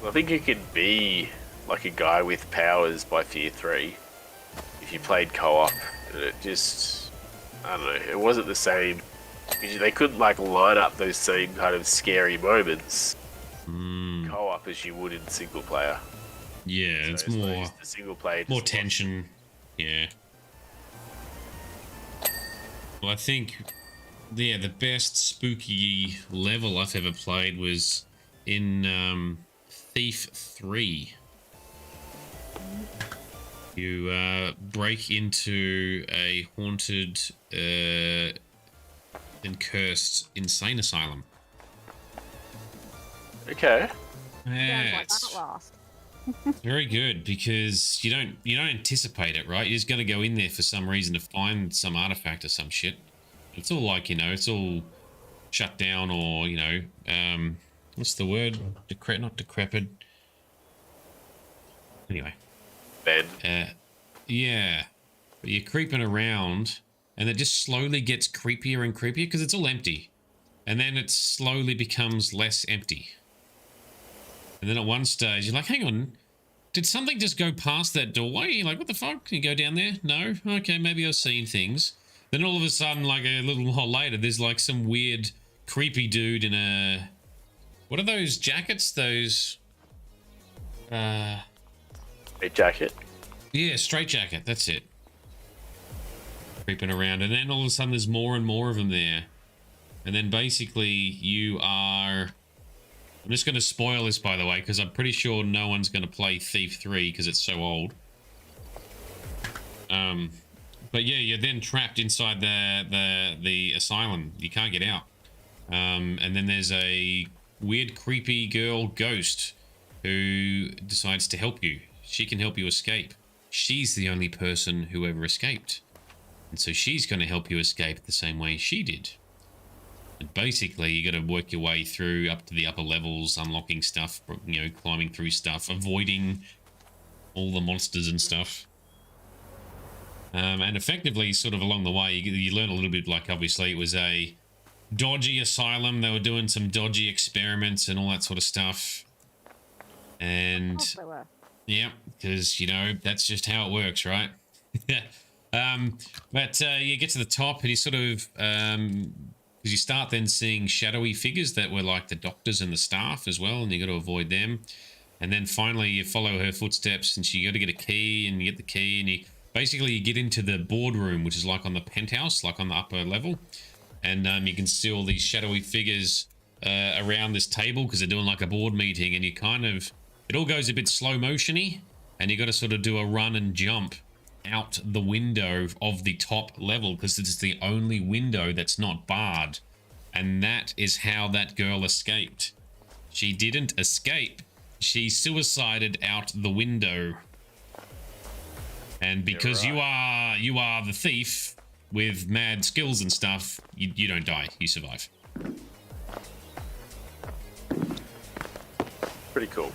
I think you could be like a guy with powers by Fear 3 if you played co-op, and it just, I don't know, it wasn't the same. They couldn't like line up those same kind of scary moments co-op as you would in single player. Yeah, So it's I more suppose the single player more just tension. Yeah. Well, I think the best spooky level I've ever played was in Thief 3. You break into a haunted and cursed insane asylum. Okay. Yeah, Sounds like that last. very good, because you don't anticipate it, right? You're just gonna go in there for some reason to find some artifact or some shit. It's all like, you know, it's all shut down, or, you know, what's the word? Not decrepit. Anyway. Ben. Yeah. But you're creeping around, and it just slowly gets creepier and creepier because it's all empty. And then it slowly becomes less empty. And then at one stage, you're like, hang on, did something just go past that doorway? You're like, what the fuck? Can you go down there? No? Okay, maybe I've seen things. Then all of a sudden, like a little while later, there's like some weird, creepy dude in a... What are those jackets? Those... A jacket? Yeah, straight jacket, that's it. Creeping around, and then all of a sudden there's more and more of them there. And then basically you are... I'm just going to spoil this, by the way, because I'm pretty sure no one's going to play Thief 3 because it's so old. But yeah, you're then trapped inside the asylum. You can't get out. And then there's a weird, creepy girl ghost who decides to help you. She can help you escape. She's the only person who ever escaped. And so she's going to help you escape the same way she did. And basically, you got to work your way through up to the upper levels, unlocking stuff, you know, climbing through stuff, avoiding all the monsters and stuff. And effectively, sort of along the way, you learn a little bit, like, obviously, it was a dodgy asylum. They were doing some dodgy experiments and all that sort of stuff. And... Of course they were. Yeah, because, you know, that's just how it works, right? But you get to the top and you sort of... because you start then seeing shadowy figures that were like the doctors and the staff as well, and you got to avoid them. And then finally you follow her footsteps, and you got to get a key, and you get the key, and you get into the boardroom, which is like on the penthouse, like on the upper level. And you can see all these shadowy figures around this table because they're doing like a board meeting, and you kind of... It all goes a bit slow motion-y, and you got to sort of do a run and jump out the window of the top level because it's the only window that's not barred. And that is how that girl escaped. She didn't escape. She suicided out the window. And because you are the thief with mad skills and stuff, you don't die. You survive. Pretty cool.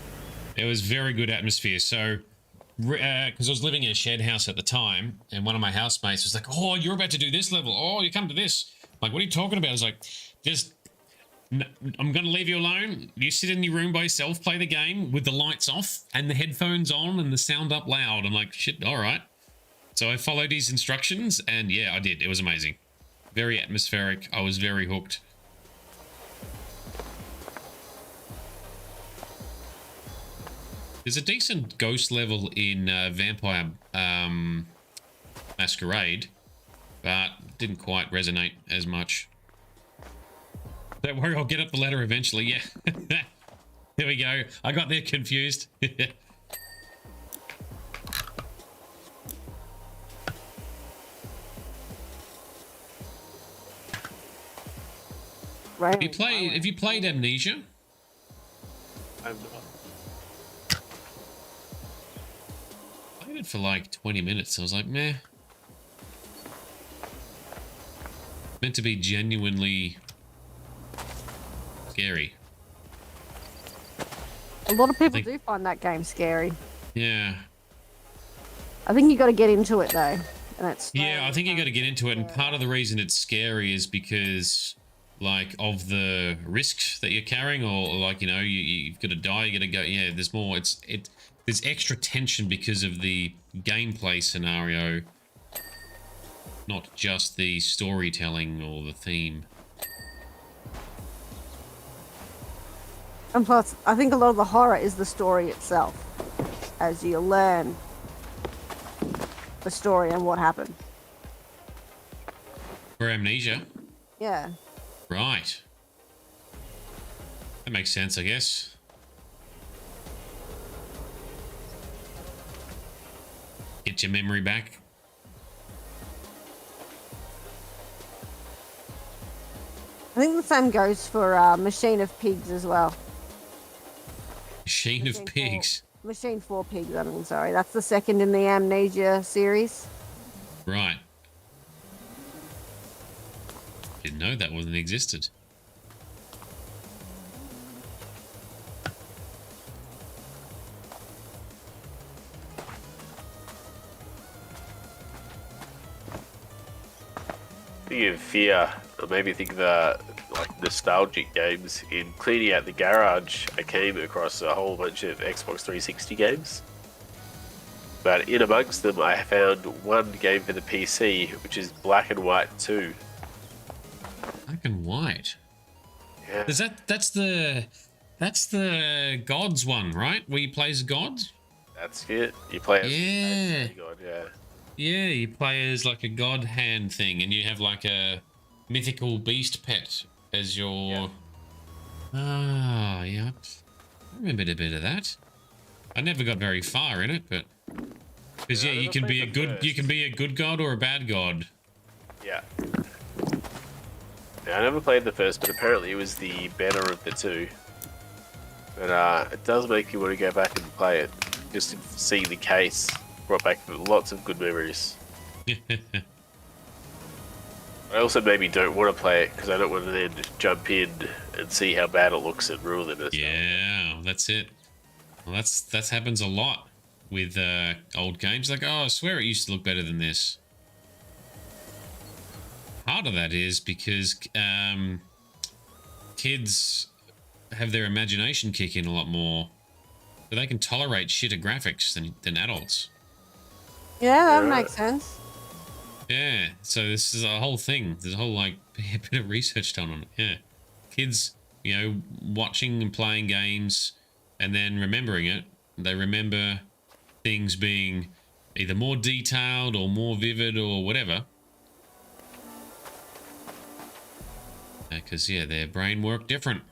It was very good atmosphere. So, because I was living in a shared house at the time, and one of my housemates was like, oh, you're about to do this level. Oh, you come to this. I'm like, what are you talking about? I was like, I'm going to leave you alone. You sit in your room by yourself, play the game with the lights off and the headphones on and the sound up loud. I'm like, shit, all right. So I followed his instructions, and yeah, I did. It was amazing. Very atmospheric. I was very hooked. There's a decent ghost level in Vampire Masquerade, but didn't quite resonate as much. Don't worry, I'll get up the ladder eventually. Yeah. There we go. I got there confused. Right. Have you played Amnesia? I'm not. I played it for like 20 minutes. I was like, meh. Meant to be genuinely scary. A lot of people do find that game scary. Yeah. I think you got to get into it though, and it's Yeah, I think you got to get into it, and part of the reason it's scary is because, like, of the risks that you're carrying, or like, you know, you've got to die, you got to go. Yeah, there's more. There's extra tension because of the gameplay scenario, not just the storytelling or the theme. And plus, I think a lot of the horror is the story itself, as you learn the story and what happened. For Amnesia? Yeah. Right. That makes sense, I guess. Get your memory back. I think the same goes for Machine of Pigs as well. Machine of Pigs. Machine 4 Pigs, I mean, sorry. That's the second in the Amnesia series. Right. Didn't know that one existed. Think of fear, or maybe think of the like nostalgic games. In cleaning out the garage, I came across a whole bunch of Xbox 360 games. But in amongst them, I found one game for the PC, which is Black and White 2. Black and White. Yeah. Is that's the gods one, right? Where you play as gods? That's it. You play as Yeah. God, yeah. Yeah, you play as like a god hand thing, and you have like a mythical beast pet as your. Ah, yeah. I remembered a bit of that. I never got very far in it, but because yeah, you can be a good god or a bad god. Yeah. Yeah, I never played the first, but apparently it was the better of the two. But it does make you want to go back and play it, just to see the case. Brought back lots of good memories. I also maybe don't want to play it because I don't want to then jump in and see how bad it looks and ruin it. Yeah, that's it. Well, that happens a lot with old games. Like, oh, I swear it used to look better than this. Part of that is because kids have their imagination kick in a lot more, so they can tolerate shitter graphics than adults. Yeah, that makes sense. Yeah, so this is a whole thing. There's a whole like bit of research done on it. Yeah, kids, you know, watching and playing games and then remembering it. They remember things being either more detailed or more vivid or whatever. Because yeah, their brain worked different.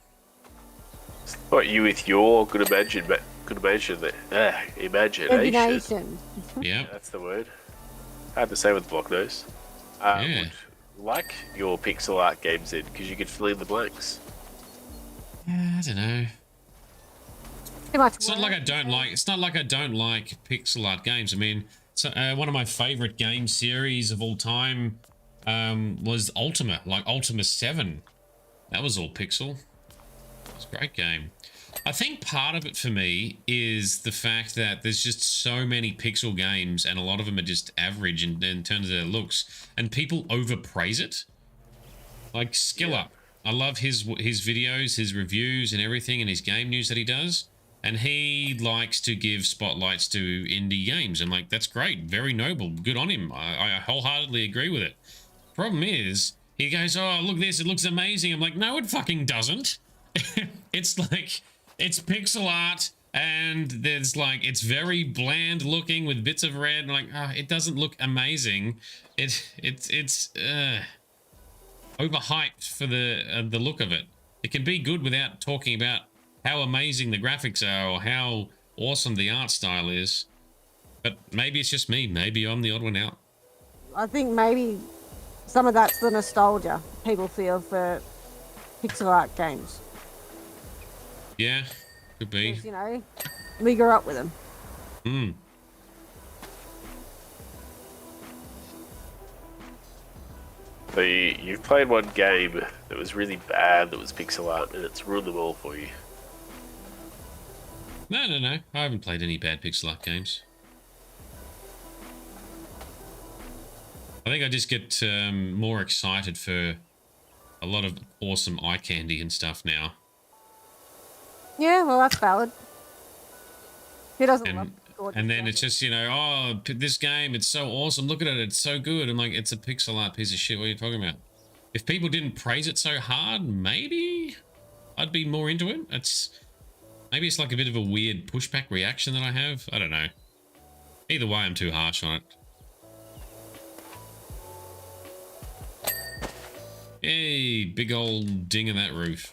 What you with your good imagination? Yeah, that's the word. Hard to say with block nose. Yeah. Would like your pixel art games in because you could fill in the blanks. Yeah, I don't know. Too much It's not like I don't like. It's not like I don't like pixel art games. I mean, so, one of my favorite game series of all time was Ultima, like Ultima 7. That was all pixel. It was a great game. I think part of it for me is the fact that there's just so many pixel games and a lot of them are just average in terms of their looks, and people overpraise it. Like Skill Up. I love his videos, his reviews and everything, and his game news that he does. And he likes to give spotlights to indie games. And like, that's great. Very noble. Good on him. I wholeheartedly agree with it. Problem is, he goes, oh, look this, it looks amazing. I'm like, no, it fucking doesn't. It's like, it's pixel art, and there's like, it's very bland looking with bits of red. Like, it doesn't look amazing. It's overhyped for the look of it. It can be good without talking about how amazing the graphics are or how awesome the art style is. But maybe it's just me. Maybe I'm the odd one out. I think maybe some of that's the nostalgia people feel for pixel art games. Yeah, could be. You know, we grew up with them. Hmm. So you've played one game that was really bad, that was pixel art, and it's ruined them all for you. No. I haven't played any bad pixel art games. I think I just get more excited for a lot of awesome eye candy and stuff now. Yeah, well, that's valid. Who doesn't love gorgeous And then graphics? it's just, you know, oh, this game, it's so awesome. Look at it. It's so good. I'm like, it's a pixel art piece of shit. What are you talking about? If people didn't praise it so hard, maybe I'd be more into it. Maybe it's like a bit of a weird pushback reaction that I have. I don't know. Either way, I'm too harsh on it. Hey, big old ding in that roof.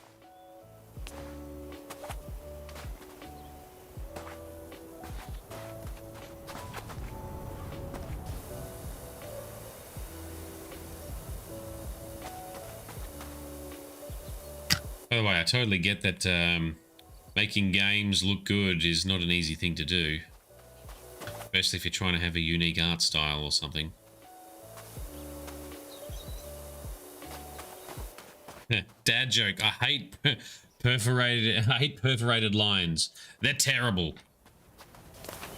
By the way, I totally get that making games look good is not an easy thing to do. Especially if you're trying to have a unique art style or something. Dad joke. I hate perforated lines. They're terrible.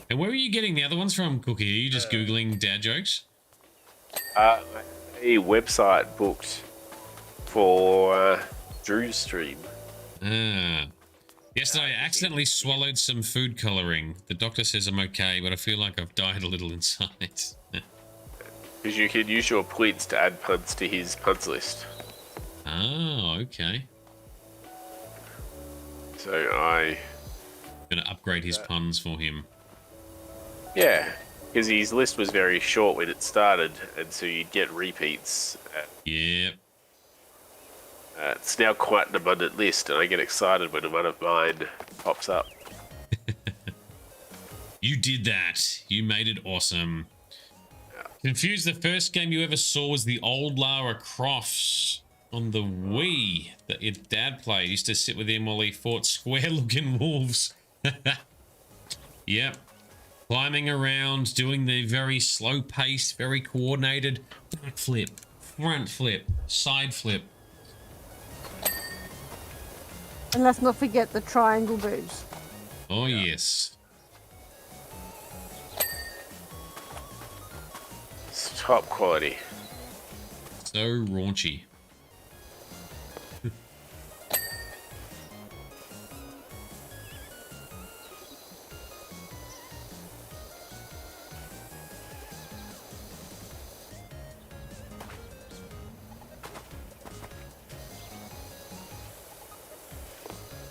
And where are you getting the other ones from, Cookie? Are you just Googling dad jokes? A website booked for Drew's stream. Yesterday I accidentally swallowed some food coloring. The doctor says I'm okay, but I feel like I've died a little inside. Because you can use your points to add puns to his puns list. Oh, okay. So I'm gonna upgrade his puns for him. Yeah, because his list was very short when it started, and so you'd get repeats. Yep. It's now quite an abundant list, and I get excited when one of mine pops up. You did that. You made it awesome. Confused, the first game you ever saw was the old Lara Croft on the Wii that your dad played. Used to sit with him while he fought square-looking wolves. Yep. Climbing around, doing the very slow-paced, very coordinated back flip, front flip, side flip. And let's not forget the triangle boobs. Oh, yes. It's top quality. So raunchy.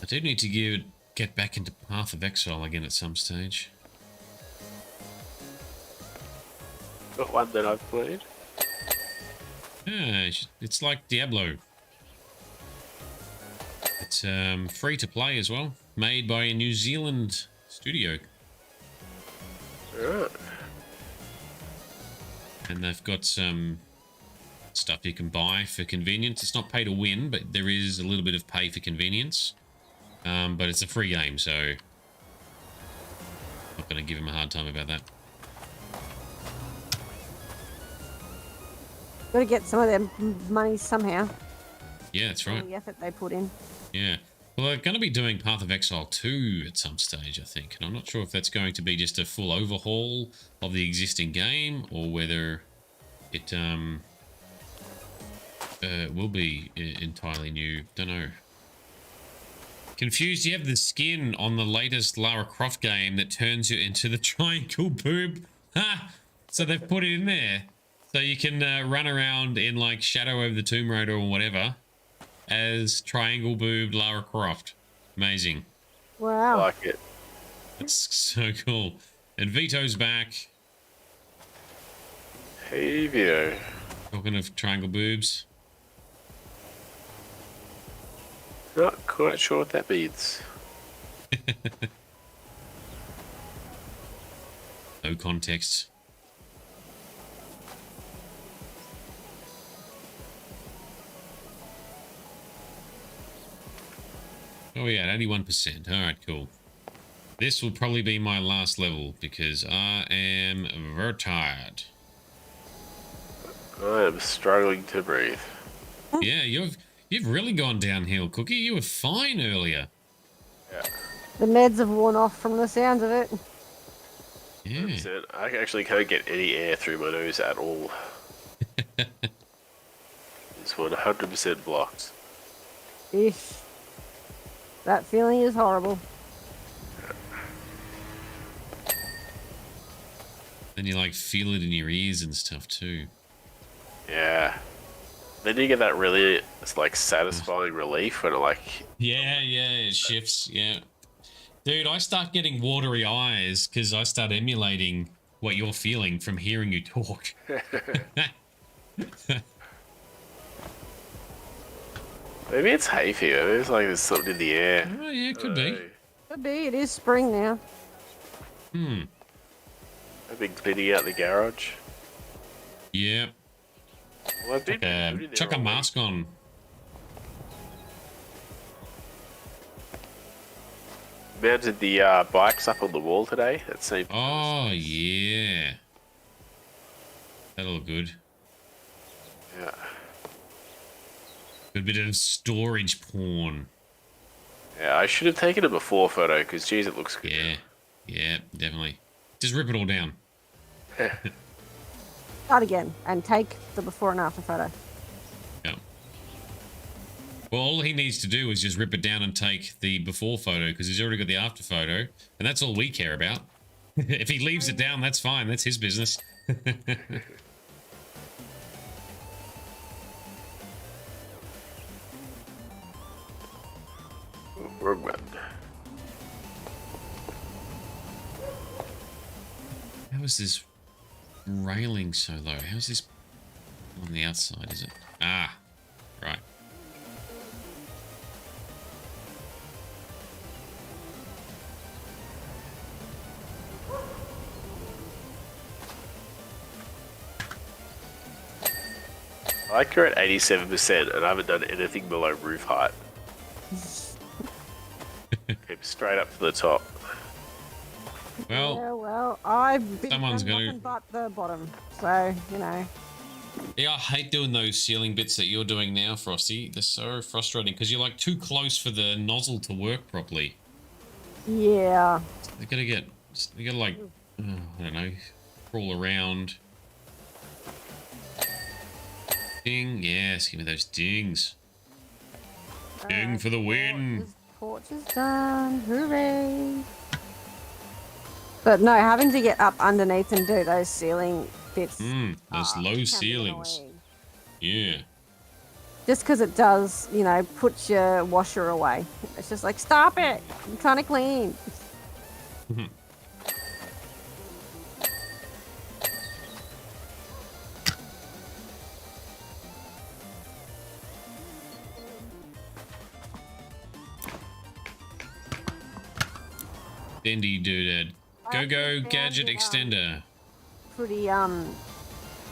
I do need to get back into Path of Exile again at some stage. Got one that I've played. Yeah, it's like Diablo. It's free to play as well. Made by a New Zealand studio. Alright. And they've got some stuff you can buy for convenience. It's not pay to win, but there is a little bit of pay for convenience. But it's a free game, so I'm not going to give him a hard time about that. Got to get some of their money somehow. Yeah, that's right. The effort they put in. Yeah. Well, they're going to be doing Path of Exile 2 at some stage, I think. And I'm not sure if that's going to be just a full overhaul of the existing game or whether it will be entirely new. Don't know. Confused, you have the skin on the latest Lara Croft game that turns you into the triangle boob. Ha! So they've put it in there. So you can run around in like Shadow of the Tomb Raider or whatever as triangle boobed Lara Croft. Amazing. Wow. I like it. That's so cool. And Vito's back. Hey, Vito. Talking of triangle boobs. Not quite sure what that means. No context. Oh yeah, 81%. Alright, cool. This will probably be my last level because I am very tired. I am struggling to breathe. Yeah, you've really gone downhill, Cookie. You were fine earlier. Yeah. The meds have worn off from the sounds of it. Yeah. 100%. I actually can't get any air through my nose at all. It's 100% blocked. Ish. That feeling is horrible. Then you like feel it in your ears and stuff too. Yeah. Then you get that really, it's like satisfying relief when it like... Yeah, it shifts, yeah. Dude, I start getting watery eyes because I start emulating what you're feeling from hearing you talk. Maybe it's hay fever. Maybe it's like there's something in the air. Oh, yeah, could be. Could be. It is spring now. I've been cleaning out the garage. Yeah. Well, I've been chuck a mask on. Mounted the bikes up on the wall today. That seemed. Oh, yeah. That'll look good. Yeah. Good bit of storage porn. Yeah, I should have taken a before photo because, geez, it looks good. Yeah, definitely. Just rip it all down. Start again and take the before and after photo. Yeah. Well, all he needs to do is just rip it down and take the before photo because he's already got the after photo, and that's all we care about. If he leaves it down, that's fine. That's his business. Wrong one. How is this railing so low? How's this on the outside, is it? Ah, right. I like you're at 87% and I haven't done anything below roof height. Keep straight up to the top. Well, yeah, well, I've been someone's done gonna- nothing but the bottom, so you know. yeah, I hate doing those ceiling bits that you're doing now, Frosty. They're so frustrating because you're like too close for the nozzle to work properly. Yeah. They gotta like, I don't know, crawl around. Ding, yes, give me those dings. Ding for the win. Porch is done, hooray! But no, having to get up underneath and do those ceiling bits. Those low can be ceilings. annoying. Yeah. Just because it does, you know, put your washer away. It's just like, stop it! I'm trying to clean. Bendy doodad. Go gadget extender. Pretty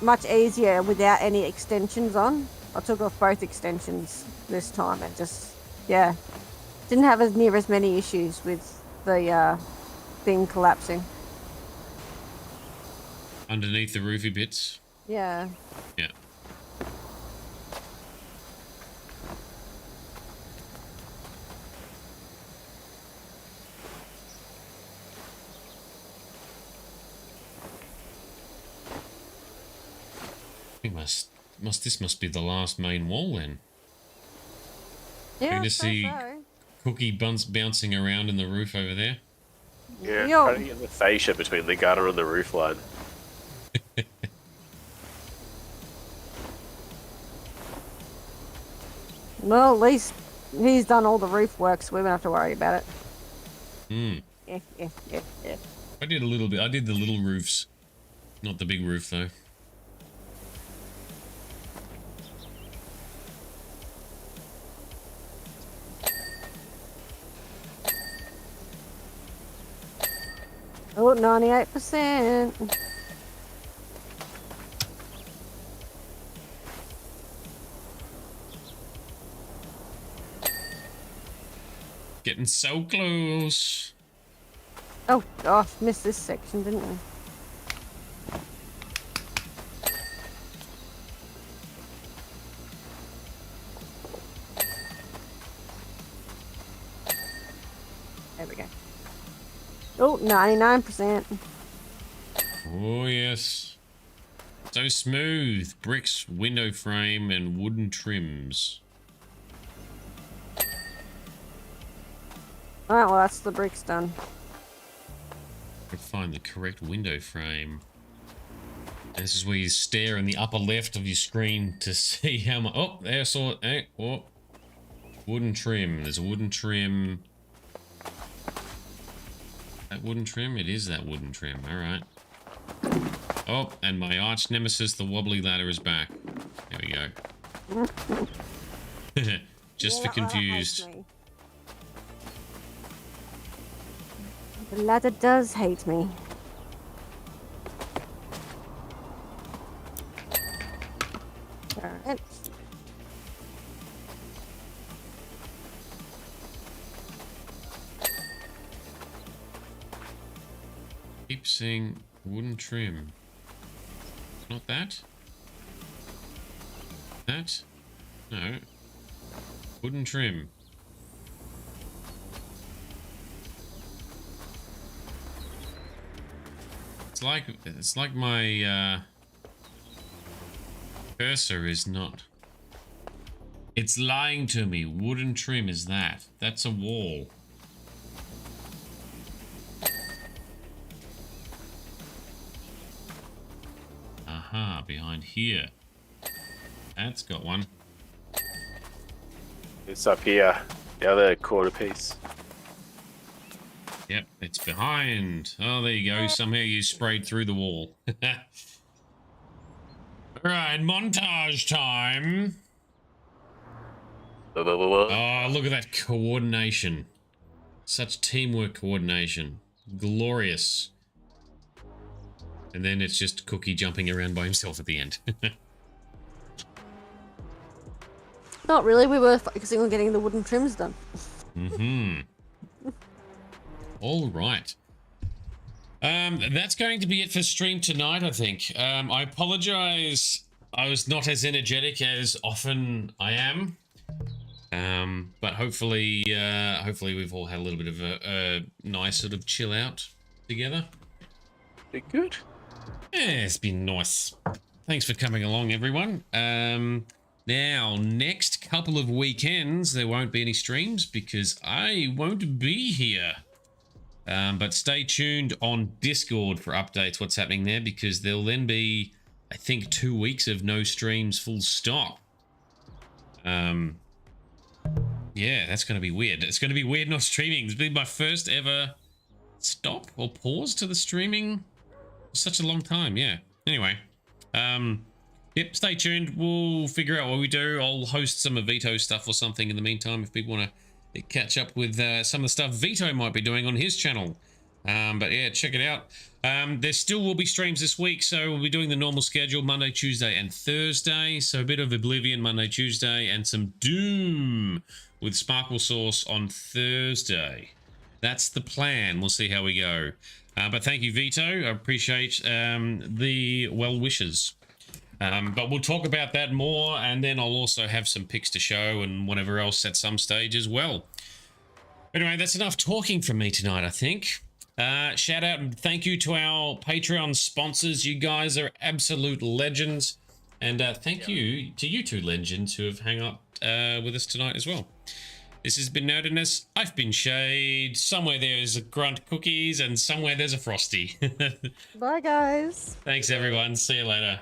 much easier without any extensions on. I took off both extensions this time and just didn't have as near as many issues with the thing collapsing. Underneath the roofy bits. Yeah. Yeah. This must be the last main wall then. Yeah. Can you see Cookie bouncing around in the roof over there? Yeah, Yo. trying to get the fascia between the gutter and the roof line. Well, at least he's done all the roof work, so we won't have to worry about it. Yeah. I did a little bit. I did the little roofs. Not the big roof though. Oh, 98%. Getting so close. Oh gosh, missed this section, didn't we? There we go. Oh, 99%. Oh, yes. So smooth. Bricks, window frame, and wooden trims. Alright, well, that's the bricks done. To find the correct window frame. This is where you stare in the upper left of your screen to see how much. Oh, there I saw it. Hey, oh. Wooden trim. There's a wooden trim. That wooden trim? It is that wooden trim. Alright. Oh, and my arch nemesis, the wobbly ladder, is back. There we go. Just for confused. The ladder does hate me. Alright. Keep seeing wooden trim. Not that? That? No. Wooden trim. It's like my cursor is not. It's lying to me. Wooden trim is that. That's a wall. Aha, behind here. That's got one. It's up here. The other quarter piece. Yep, it's behind. Oh, there you go. Somehow you sprayed through the wall. Alright, montage time. Oh, look at that coordination. Such teamwork coordination. Glorious. And then it's just Cookie jumping around by himself at the end. Not really, we were focusing on getting the wooden trims done. Mm-hmm. All right. That's going to be it for stream tonight, I think. I apologize. I was not as energetic as often I am. But hopefully we've all had a little bit of a nice sort of chill out together. Be good. Yeah, it's been nice. Thanks for coming along, everyone. Now, next couple of weekends, there won't be any streams because I won't be here. But stay tuned on Discord for updates what's happening there, because there'll then be, I think, 2 weeks of no streams full stop. Yeah, that's going to be weird. It's going to be weird not streaming. It's been my first ever stop or pause to the streaming for such a long time, yeah. Anyway, yep, stay tuned. We'll figure out what we do. I'll host some of Vito's stuff or something in the meantime if people want to catch up with some of the stuff Vito might be doing on his channel. But yeah, check it out. There still will be streams this week, so we'll be doing the normal schedule Monday, Tuesday, and Thursday. So a bit of Oblivion Monday, Tuesday, and some Doom with Sparkle Sauce on Thursday. That's the plan. We'll see how we go. But thank you, Vito. I appreciate the well wishes. But we'll talk about that more, and then I'll also have some pics to show and whatever else at some stage as well. Anyway, that's enough talking from me tonight, I think. Shout out and thank you to our Patreon sponsors. You guys are absolute legends. And thank you to you two legends who have hung up with us tonight as well. This has been Nerdedness. I've been Shade. Somewhere there's a Grunt Cookies, and somewhere there's a Frosty. Bye, guys. Thanks, everyone. See you later.